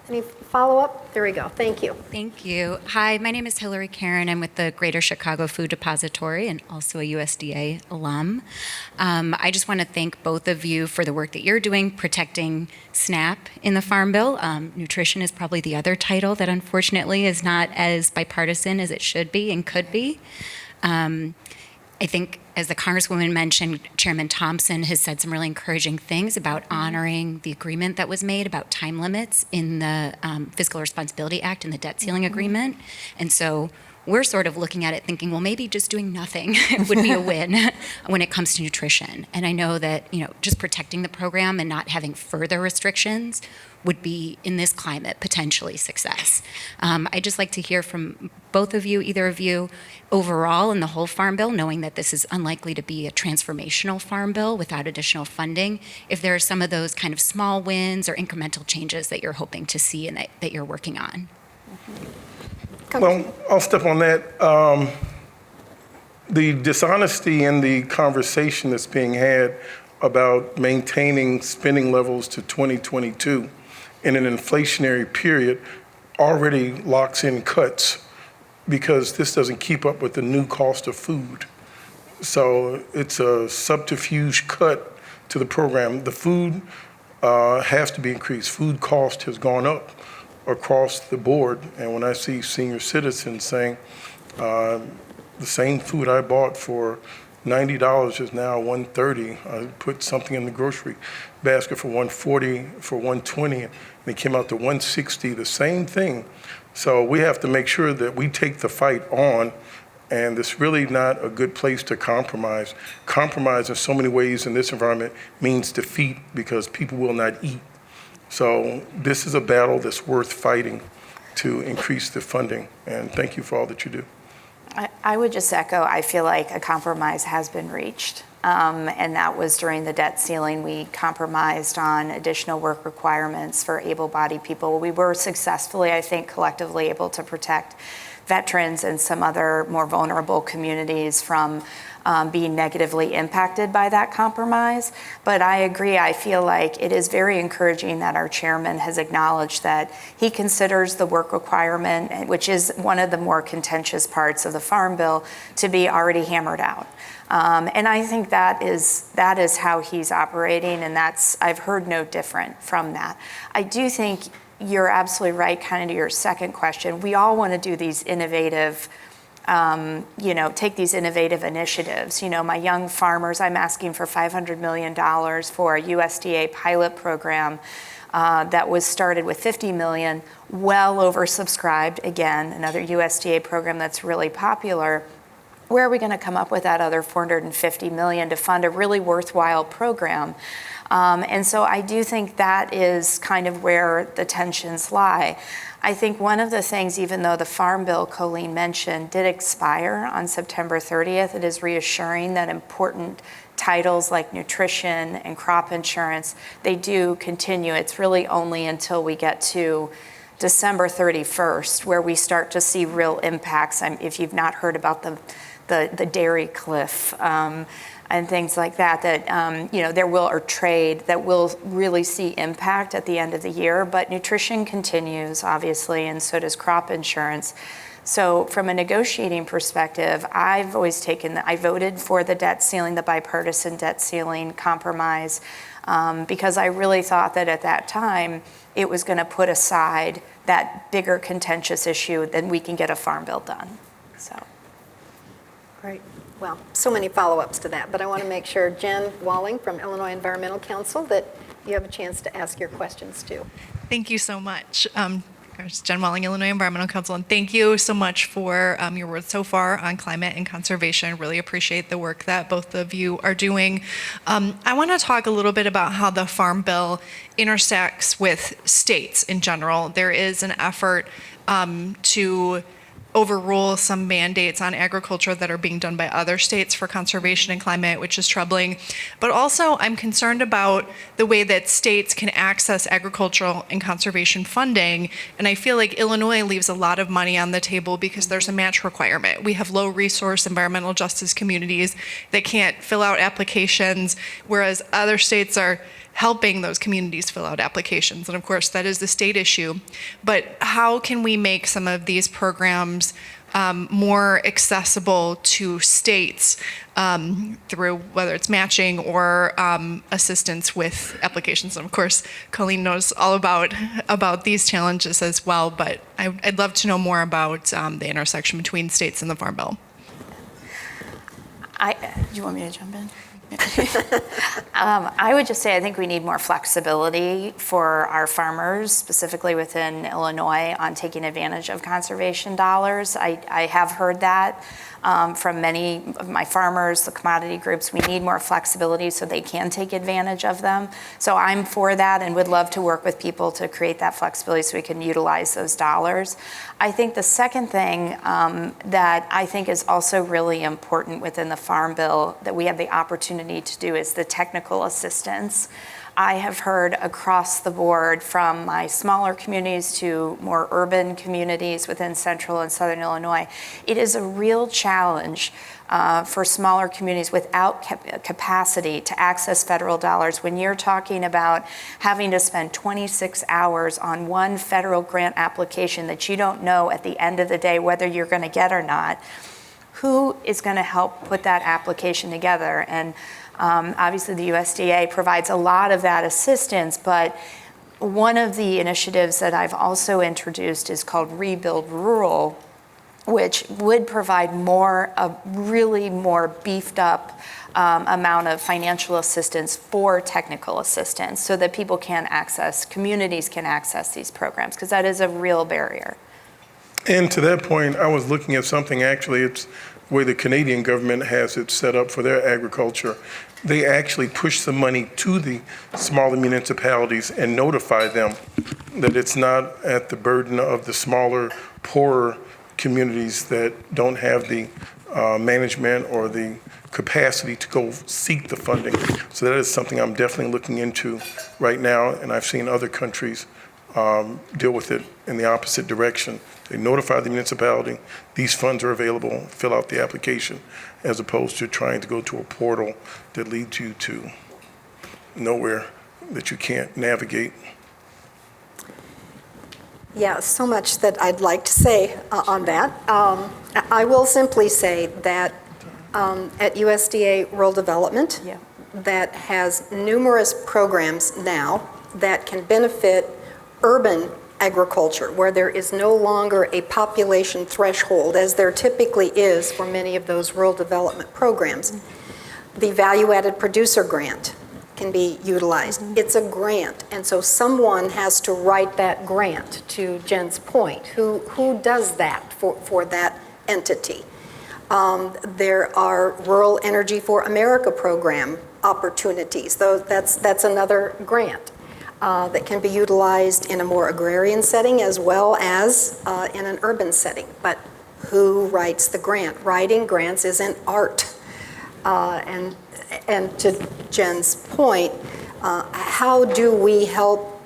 any follow-up? There we go. Thank you. Thank you. Hi, my name is Hillary Karen. I'm with the Greater Chicago Food Depository and also a USDA alum. I just want to thank both of you for the work that you're doing protecting SNAP in the Farm Bill. Nutrition is probably the other title that unfortunately is not as bipartisan as it should be and could be. I think, as the Congresswoman mentioned, Chairman Thompson has said some really encouraging things about honoring the agreement that was made about time limits in the Fiscal Responsibility Act and the debt ceiling agreement. And so we're sort of looking at it thinking, well, maybe just doing nothing would be a win when it comes to nutrition. And I know that, just protecting the program and not having further restrictions would be, in this climate, potentially success. I'd just like to hear from both of you, either of you, overall in the whole Farm Bill, knowing that this is unlikely to be a transformational Farm Bill without additional funding, if there are some of those kind of small wins or incremental changes that you're hoping to see and that you're working on. Well, I'll step on that. The dishonesty in the conversation that's being had about maintaining spending levels to 2022 in an inflationary period already locks in cuts because this doesn't keep up with the new cost of food. So it's a subterfuge cut to the program. The food has to be increased. Food cost has gone up across the board. And when I see senior citizens saying, the same food I bought for $90 is now $130. I put something in the grocery basket for $140, for $120, and it came out to $160, the same thing. So we have to make sure that we take the fight on, and it's really not a good place to compromise. Compromise in so many ways in this environment means defeat because people will not eat. So this is a battle that's worth fighting to increase the funding, and thank you for all that you do. I would just echo, I feel like a compromise has been reached. And that was during the debt ceiling. We compromised on additional work requirements for able-bodied people. We were successfully, I think, collectively able to protect veterans and some other more vulnerable communities from being negatively impacted by that compromise. But I agree, I feel like it is very encouraging that our chairman has acknowledged that he considers the work requirement, which is one of the more contentious parts of the Farm Bill, to be already hammered out. And I think that is how he's operating, and I've heard no different from that. I do think you're absolutely right, kind of to your second question. We all want to do these innovative take these innovative initiatives. My young farmers, I'm asking for $500 million for a USDA pilot program that was started with $50 million, well oversubscribed. Again, another USDA program that's really popular. Where are we going to come up with that other $450 million to fund a really worthwhile program? And so I do think that is kind of where the tensions lie. I think one of the things, even though the Farm Bill Colleen mentioned did expire on September 30th, it is reassuring that important titles like nutrition and crop insurance, they do continue. It's really only until we get to December 31st where we start to see real impacts. If you've not heard about the dairy cliff, and things like that, there will, or trade, that will really see impact at the end of the year. But nutrition continues, obviously, and so does crop insurance. So from a negotiating perspective, I've always I voted for the debt ceiling, the bipartisan debt ceiling compromise, because I really thought that at that time, it was going to put aside that bigger contentious issue, then we can get a Farm Bill done. So. Great. Well, so many follow-ups to that, but I want to make sure, Jen Walling from Illinois Environmental Council, that you have a chance to ask your questions too. Thank you so much. Jen Walling, Illinois Environmental Council, and thank you so much for your work so far on climate and conservation. Really appreciate the work that both of you are doing. I want to talk a little bit about how the Farm Bill intersects with states in general. There is an effort to overrule some mandates on agriculture that are being done by other states for conservation and climate, which is troubling. But also, I'm concerned about the way that states can access agricultural and conservation funding. And I feel like Illinois leaves a lot of money on the table because there's a match requirement. We have low resource environmental justice communities that can't fill out applications, whereas other states are helping those communities fill out applications. And of course, that is the state issue. But how can we make some of these programs more accessible to states through whether it's matching or assistance with applications? And of course, Colleen knows all about these challenges as well, but I'd love to know more about the intersection between states and the Farm Bill. Do you want me to jump in? I would just say I think we need more flexibility for our farmers, specifically within Illinois, on taking advantage of conservation dollars. I have heard that from many of my farmers, the commodity groups. We need more flexibility so they can take advantage of them. So I'm for that and would love to work with people to create that flexibility so we can utilize those dollars. I think the second thing that I think is also really important within the Farm Bill that we have the opportunity to do is the technical assistance. I have heard across the board, from my smaller communities to more urban communities within central and southern Illinois, it is a real challenge for smaller communities without capacity to access federal dollars. When you're talking about having to spend 26 hours on one federal grant application that you don't know at the end of the day whether you're going to get or not, who is going to help put that application together? And obviously the USDA provides a lot of that assistance, but one of the initiatives that I've also introduced is called Rebuild Rural, which would provide a really more beefed up amount of financial assistance for technical assistance so that people can access, communities can access these programs, because that is a real barrier. And to that point, I was looking at something, actually, it's the way the Canadian government has it set up for their agriculture. They actually push the money to the smaller municipalities and notify them that it's not at the burden of the smaller, poorer communities that don't have the management or the capacity to go seek the funding. So that is something I'm definitely looking into right now, and I've seen other countries deal with it in the opposite direction. They notify the municipality, these funds are available, fill out the application, as opposed to trying to go to a portal that leads you to nowhere that you can't navigate. Yeah, so much that I'd like to say on that. I will simply say that at USDA Rural Development, that has numerous programs now that can benefit urban agriculture, where there is no longer a population threshold, as there typically is for many of those rural development programs. The value-added producer grant can be utilized. It's a grant, and so someone has to write that grant, to Jen's point. Who does that for that entity? There are Rural Energy for America program opportunities. That's another grant that can be utilized in a more agrarian setting as well as in an urban setting. But who writes the grant? Writing grants is an art. And to Jen's point, how do we help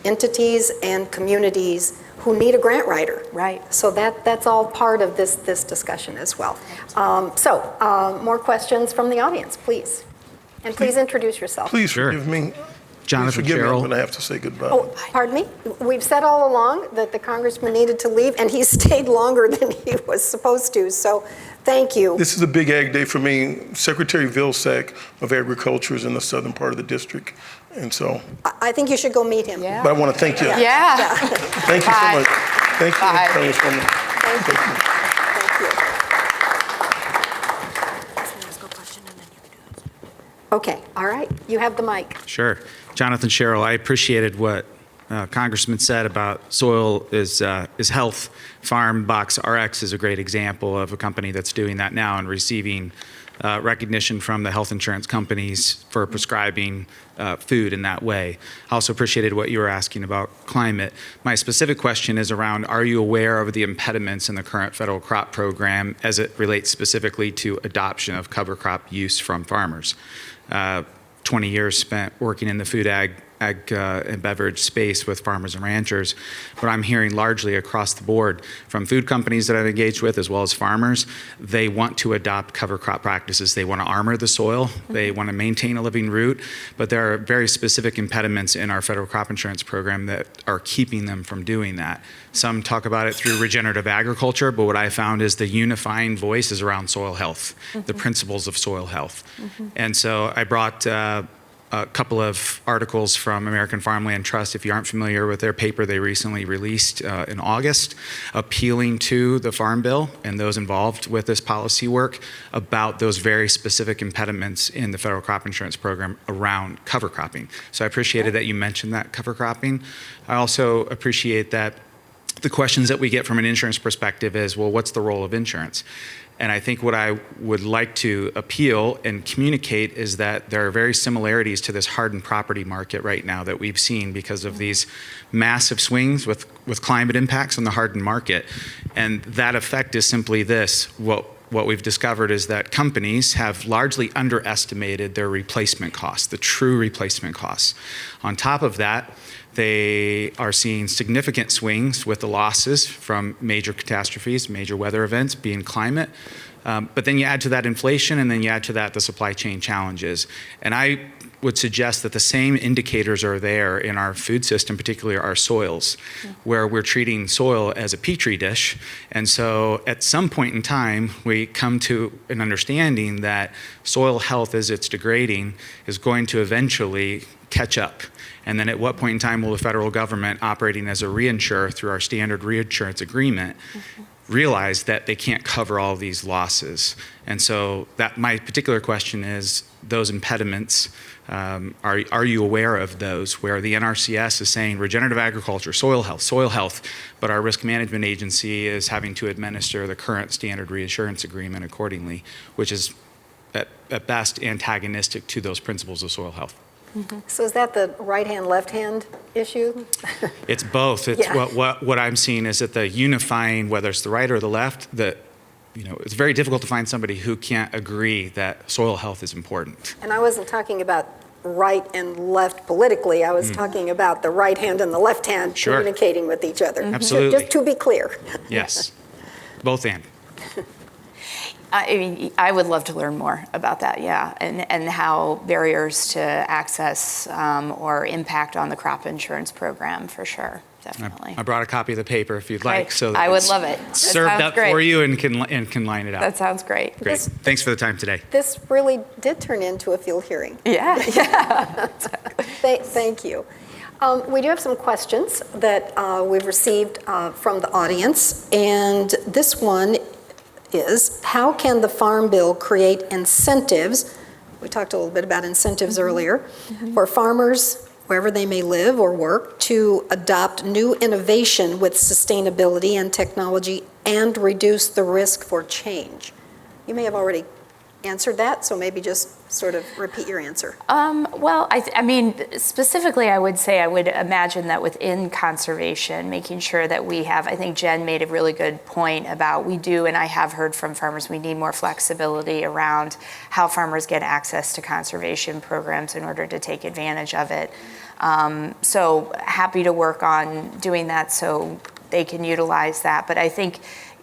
entities and communities who need a grant writer? Right. So that's all part of this discussion as well. More questions from the audience, please. And please introduce yourself. Please forgive me. Jonathan Please forgive me, I'm Sherrill. going to have to say goodbye. Oh, pardon me? We've said all along that the congressman needed to leave, and he stayed longer than he was supposed to, so thank you. This is a big ag day for me. Secretary Vilsack of Agriculture is in the southern part of the district, and so. I think you should go meet him. Yeah. But I want to thank you. Yeah. Thank you so Bye. much. Thank you, Bye. Congresswoman. Thank you. Thank you. Okay, all right, you have the mic. Sure. Jonathan Sherrill, I appreciated what Congressman said about soil is health. Farm Box RX is a great example of a company that's doing that now and receiving recognition from the health insurance companies for prescribing food in that way. I also appreciated what you were asking about climate. My specific question is around, are you aware of the impediments in the current federal crop program as it relates specifically to adoption of cover crop use from farmers? 20 years spent working in the food ag and beverage space with farmers and ranchers. What I'm hearing largely across the board from food companies that I've engaged with as well as farmers, they want to adopt cover crop practices. They want to armor the soil. They want to maintain a living root. But there are very specific impediments in our federal crop insurance program that are keeping them from doing that. Some talk about it through regenerative agriculture, but what I found is the unifying voice is around soil health, the principles of soil health. And so I brought a couple of articles from American Farmland Trust, if you aren't familiar with their paper they recently released in August, appealing to the Farm Bill and those involved with this policy work about those very specific impediments in the federal crop insurance program around cover cropping. So I appreciated that you mentioned that cover cropping. I also appreciate that the questions that we get from an insurance perspective is, well, what's the role of insurance? And I think what I would like to appeal and communicate is that there are very similarities to this hardened property market right now that we've seen because of these massive swings with climate impacts on the hardened market. And that effect is simply this. What we've discovered is that companies have largely underestimated their replacement costs, the true replacement costs. On top of that, they are seeing significant swings with the losses from major catastrophes, major weather events, being climate. But then you add to that inflation, and then you add to that the supply chain challenges. And I would suggest that the same indicators are there in our food system, particularly our soils, where we're treating soil as a petri dish. And so at some point in time, we come to an understanding that soil health as it's degrading is going to eventually catch up. And then at what point in time will the federal government, operating as a reinsurer through our standard reinsurance agreement, realize that they can't cover all these losses? And so that my particular question is, those impediments, are you aware of those, where the NRCS is saying regenerative agriculture, soil health, but our risk management agency is having to administer the current standard reinsurance agreement accordingly, which is at best antagonistic to those principles of soil health. So is that the right-hand, left-hand issue? It's both. It's what I'm seeing is that the unifying, whether it's the right or the left, it's very difficult to find somebody who can't agree that soil health is important. And I wasn't talking about right and left politically. I was talking about the right hand and the left hand communicating with each other. Absolutely. Just to be clear. Yes, both and. I mean, I would love to learn more about that, and how barriers to access or impact on the crop insurance program, for sure, definitely. I brought a copy of the paper if you'd like, so that I would it's love it. That served sounds up great. for you and can line it up. That sounds great. Great. Thanks for the time today. This really did turn into a field hearing. Yeah. Thank you. We do have some questions that we've received from the audience, and this one is, how can the Farm Bill create incentives, we talked a little bit about incentives earlier, for farmers, wherever they may live or work, to adopt new innovation with sustainability and technology and reduce the risk for change? You may have already answered that, so maybe just sort of repeat your answer. Well, I mean, specifically, I would imagine that within conservation, making sure that we have, I think Jen made a really good point about we do, and I have heard from farmers, we need more flexibility around how farmers get access to conservation programs in order to take advantage of it. So happy to work on doing that so they can utilize that. But I think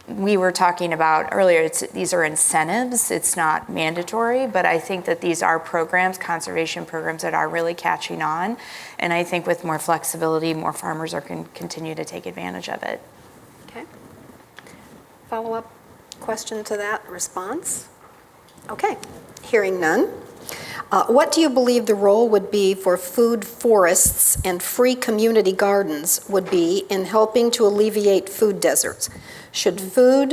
we were talking about earlier, these are incentives, it's not mandatory, but I think that these are programs, conservation programs, that are really catching on. And I think with more flexibility, more farmers can continue to take advantage of it. Okay. Follow-up question to that response? Okay. Hearing none. What do you believe the role would be for food forests and free community gardens would be in helping to alleviate food deserts? Should it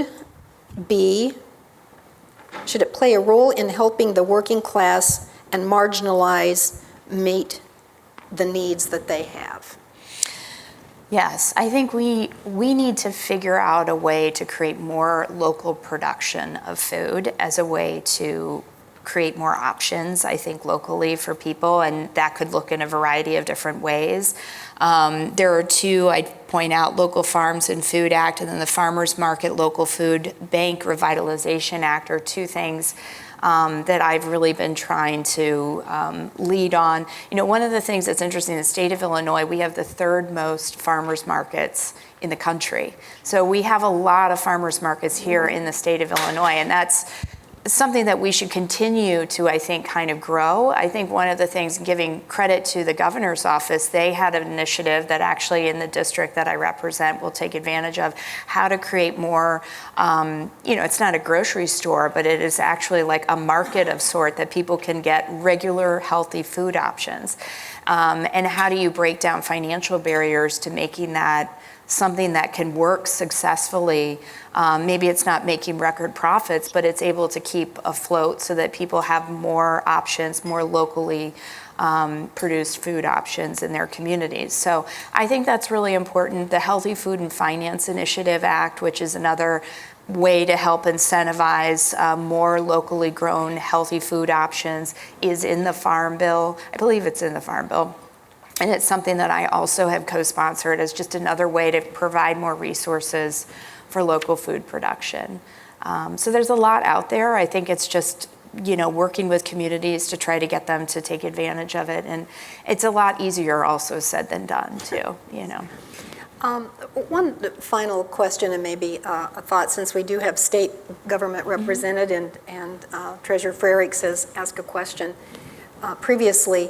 play a role in helping the working class and marginalized meet the needs that they have? Yes, I think we need to figure out a way to create more local production of food as a way to create more options, I think, locally for people, and that could look in a variety of different ways. There are two, I'd point out, Local Farms and Food Act, and then the Farmers Market Local Food Bank Revitalization Act are two things that I've really been trying to lead on. You know, one of the things that's interesting in the state of Illinois, we have the third most farmers markets in the country. So we have a lot of farmers markets here in the state of Illinois, and that's something that we should continue to, I think, kind of grow. I think one of the things, giving credit to the governor's office, they had an initiative that actually in the district that I represent will take advantage of how to create more, it's not a grocery store, but it is actually like a market of sort that people can get regular healthy food options. And how do you break down financial barriers to making that something that can work successfully? Maybe it's not making record profits, but it's able to keep afloat so that people have more options, more locally produced food options in their communities. So I think that's really important. The Healthy Food and Finance Initiative Act, which is another way to help incentivize more locally grown healthy food options, is in the Farm Bill. I believe it's in the Farm Bill. And it's something that I also have co-sponsored as just another way to provide more resources for local food production. So there's a lot out there. I think it's just, working with communities to try to get them to take advantage of it. And it's a lot easier also said than done too, One final question, and maybe a thought, since we do have state government represented, and Treasurer Frerichs has asked a question previously.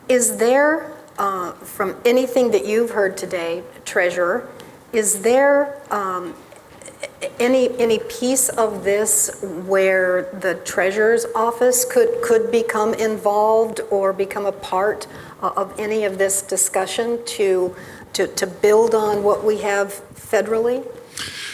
Is there, from anything that you've heard today, Treasurer, is there any piece of this where the Treasurer's office could become involved or become a part of any of this discussion to build on what we have federally?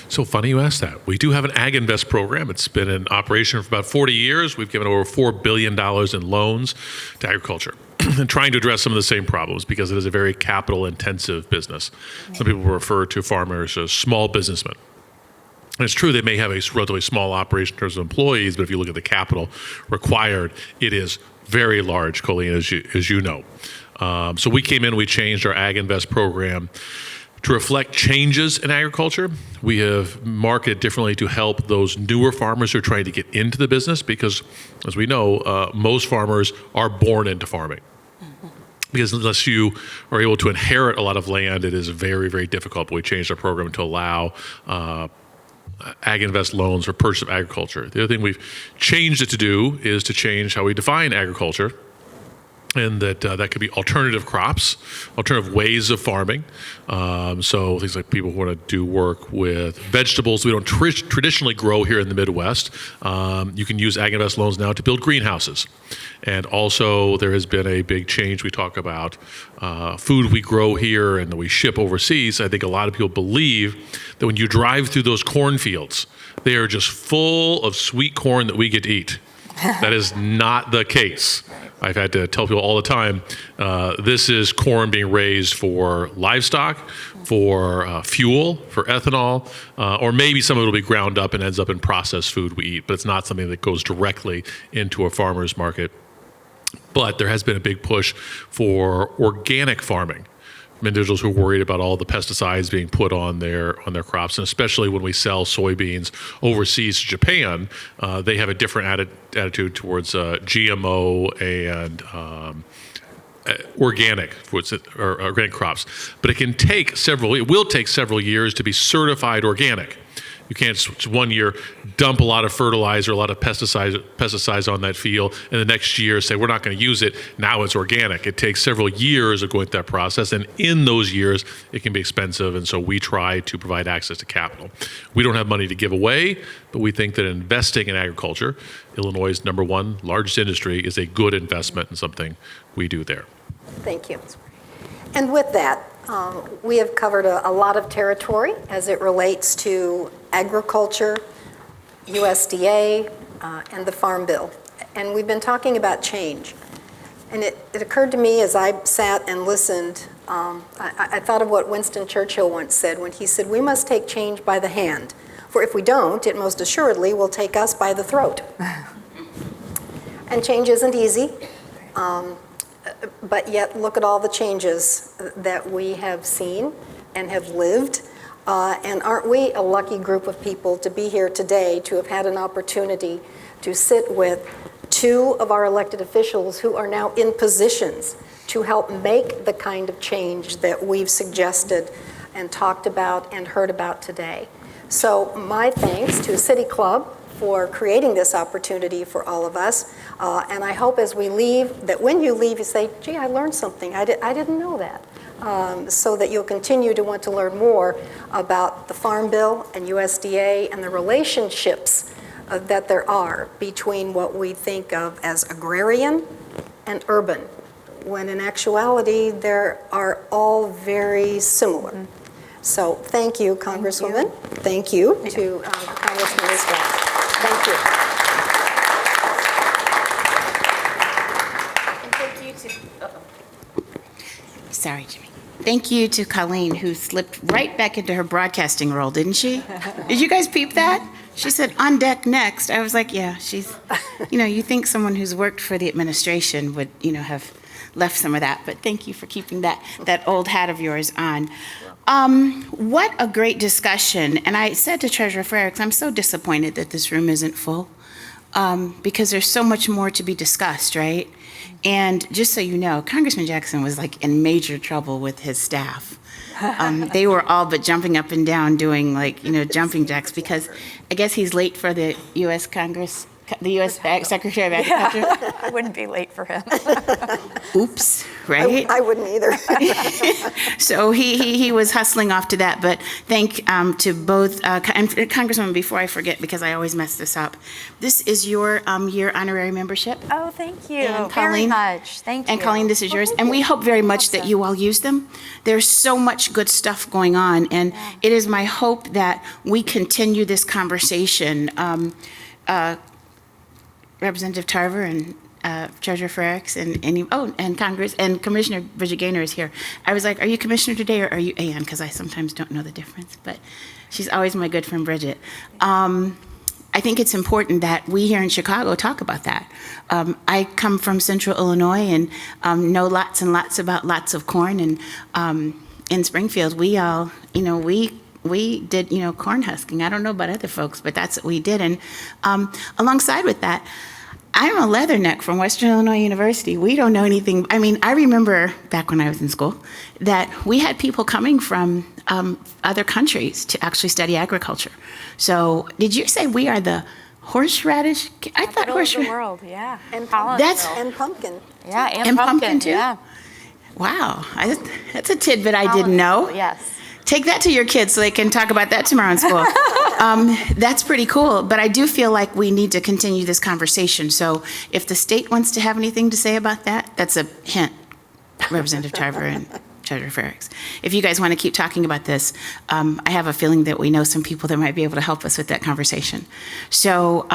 So funny you asked that. We do have an Ag Invest program. It's been in operation for about 40 years. We've given over $4 billion in loans to agriculture and trying to address some of the same problems because it is a very capital-intensive business. Some people refer to farmers as small businessmen. And it's true they may have a relatively small operation in terms of employees, but if you look at the capital required, it is very large, Colleen, as you know. So we came in, we changed our Ag Invest program to reflect changes in agriculture. We have marketed differently to help those newer farmers who are trying to get into the business because, as we know, most farmers are born into farming. Because unless you are able to inherit a lot of land, it is very, very difficult. But we changed our program to allow Ag Invest loans for purchase of agriculture. The other thing we've changed it to do is to change how we define agriculture, and that could be alternative crops, alternative ways of farming. So things like people who want to do work with vegetables we don't traditionally grow here in the Midwest. You can use Ag Invest loans now to build greenhouses. And also there has been a big change. We talk about food we grow here and that we ship overseas. I think a lot of people believe that when you drive through those cornfields, they are just full of sweet corn that we get to eat. That is not the case. I've had to tell people all the time, this is corn being raised for livestock, for fuel, for ethanol, or maybe some of it will be ground up and ends up in processed food we eat, but it's not something that goes directly into a farmer's market. But there has been a big push for organic farming. Individuals who are worried about all the pesticides being put on their crops, and especially when we sell soybeans overseas to Japan, they have a different attitude towards GMO and organic foods or organic crops. But it will take several years to be certified organic. You can't just 1 year dump a lot of fertilizer, a lot of pesticides on that field, and the next year say, we're not going to use it, now it's organic. It takes several years of going through that process, and in those years, it can be expensive, and so we try to provide access to capital. We don't have money to give away, but we think that investing in agriculture, Illinois' #1 largest industry, is a good investment and something we do there. Thank you. And with that, we have covered a lot of territory as it relates to agriculture, USDA, and the Farm Bill. And we've been talking about change. And it occurred to me as I sat and listened, I thought of what Winston Churchill once said when he said, we must take change by the hand, for if we don't, it most assuredly will take us by the throat. And change isn't easy. But yet, look at all the changes that we have seen and have lived. And aren't we a lucky group of people to be here today, to have had an opportunity to sit with two of our elected officials who are now in positions to help make the kind of change that we've suggested and talked about and heard about today. So my thanks to City Club for creating this opportunity for all of us. And I hope as we leave, that when you leave, you say, gee, I learned something. I didn't know that. So that you'll continue to want to learn more about the Farm Bill and USDA and the relationships that there are between what we think of as agrarian and urban, when in actuality, they are all very similar. So thank you, Congresswoman. Thank you to Congressman as well. Thank you. And thank you to, sorry, Jimmy. Thank you to Colleen, who slipped right back into her broadcasting role, didn't she? Did you guys peep that? She said, on deck next. I was like, yeah, she's, you think someone who's worked for the administration would, have left some of that, but thank you for keeping that old hat of yours on. What a great discussion. And I said to Treasurer Frerichs, I'm so disappointed that this room isn't full, because there's so much more to be discussed, right? And just so you know, Congressman Jackson was like in major trouble with his staff. They were all but jumping up and down doing jumping jacks, because I guess he's late for the U.S. Congress, the U.S. Secretary of Agriculture. Yeah, I wouldn't be late for him. Oops, right? I wouldn't either. So he was hustling off to that, but thank to both, and Congresswoman, before I forget, because I always mess this up, this is your year honorary membership. Oh, thank you And very Colleen, much. Thank you. And Colleen, this is yours. And we hope very much that you all use them. There's so much good stuff going on, and it is my hope that we continue this conversation. Representative Tarver and Treasurer Frerichs and Congress and Commissioner Bridget Gaynor is here. I was like, are you Commissioner today or are you AN? Because I sometimes don't know the difference, but she's always my good friend Bridget. I think it's important that we here in Chicago talk about that. I come from Central Illinois and know lots and lots about lots of corn, and in Springfield, we all, we did, corn husking. I don't know about other folks, but that's what we did. And alongside with that, I'm a leatherneck from Western Illinois University. We don't know anything. I mean, I remember back when I was in school that we had people coming from other countries to actually study agriculture. So did you say we are the horseradish? I thought Capital of the world, yeah. And That's- and pumpkin. Yeah, And pumpkin too? Yeah. Wow, that's a tidbit I didn't know. Yes. Take that to your kids so they can talk about that tomorrow in school. That's pretty cool, but I do feel like we need to continue this conversation. So if the state wants to have anything to say about that, that's a hint, Representative Tarver and Treasurer Frerichs. If you guys want to keep talking about this, I have a feeling that we know some people that might be able to help us with that conversation. So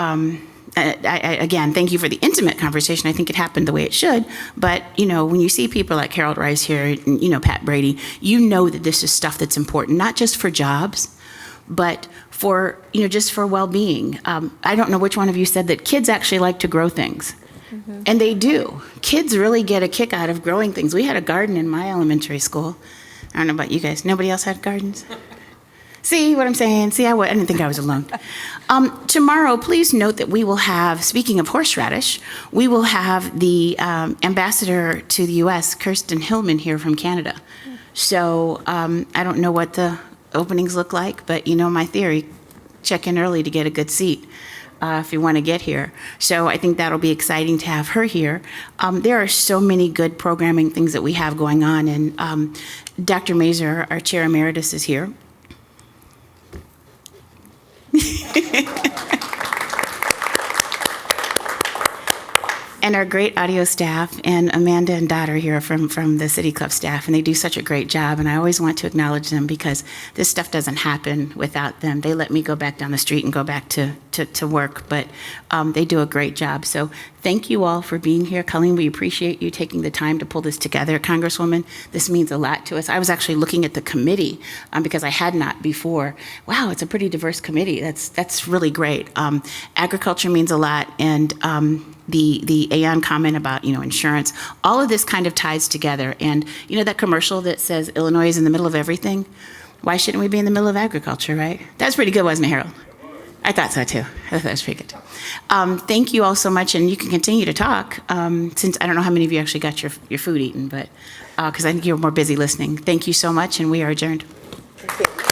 again, thank you for the intimate conversation. I think it happened the way it should. But, when you see people like Harold Rice here, and, Pat Brady, you know that this is stuff that's important, not just for jobs, but for, just for well-being. I don't know which one of you said that kids actually like to grow things. Mm-hmm. And they do. Kids really get a kick out of growing things. We had a garden in my elementary school. I don't know about you guys. Nobody else had gardens? See what I'm saying? See, I didn't think I was alone. Tomorrow, please note that we will have, speaking of horseradish, we will have the ambassador to the U.S., Kirsten Hillman, here from Canada. So I don't know what the openings look like, but my theory, check in early to get a good seat if you want to get here. So I think that'll be exciting to have her here. There are so many good programming things that we have going on, and Dr. Mazur, our chair emeritus, is here. And our great audio staff, and Amanda and Dot are here from the City Club staff, and they do such a great job, and I always want to acknowledge them because this stuff doesn't happen without them. They let me go back down the street and go back to work, but they do a great job. So thank you all for being here. Colleen, we appreciate you taking the time to pull this together. Congresswoman, this means a lot to us. I was actually looking at the committee because I had not before. Wow, it's a pretty diverse committee. That's really great. Agriculture means a lot, and the Aon comment about, insurance, all of this kind of ties together. And, that commercial that says Illinois is in the middle of everything, why shouldn't we be in the middle of agriculture, right? That's pretty good, wasn't it, Harold? I thought so too. I thought that was pretty good. Thank you all so much, and you can continue to talk since I don't know how many of you actually got your food eaten, but because I think you're more busy listening. Thank you so much, and we are adjourned. Thank you.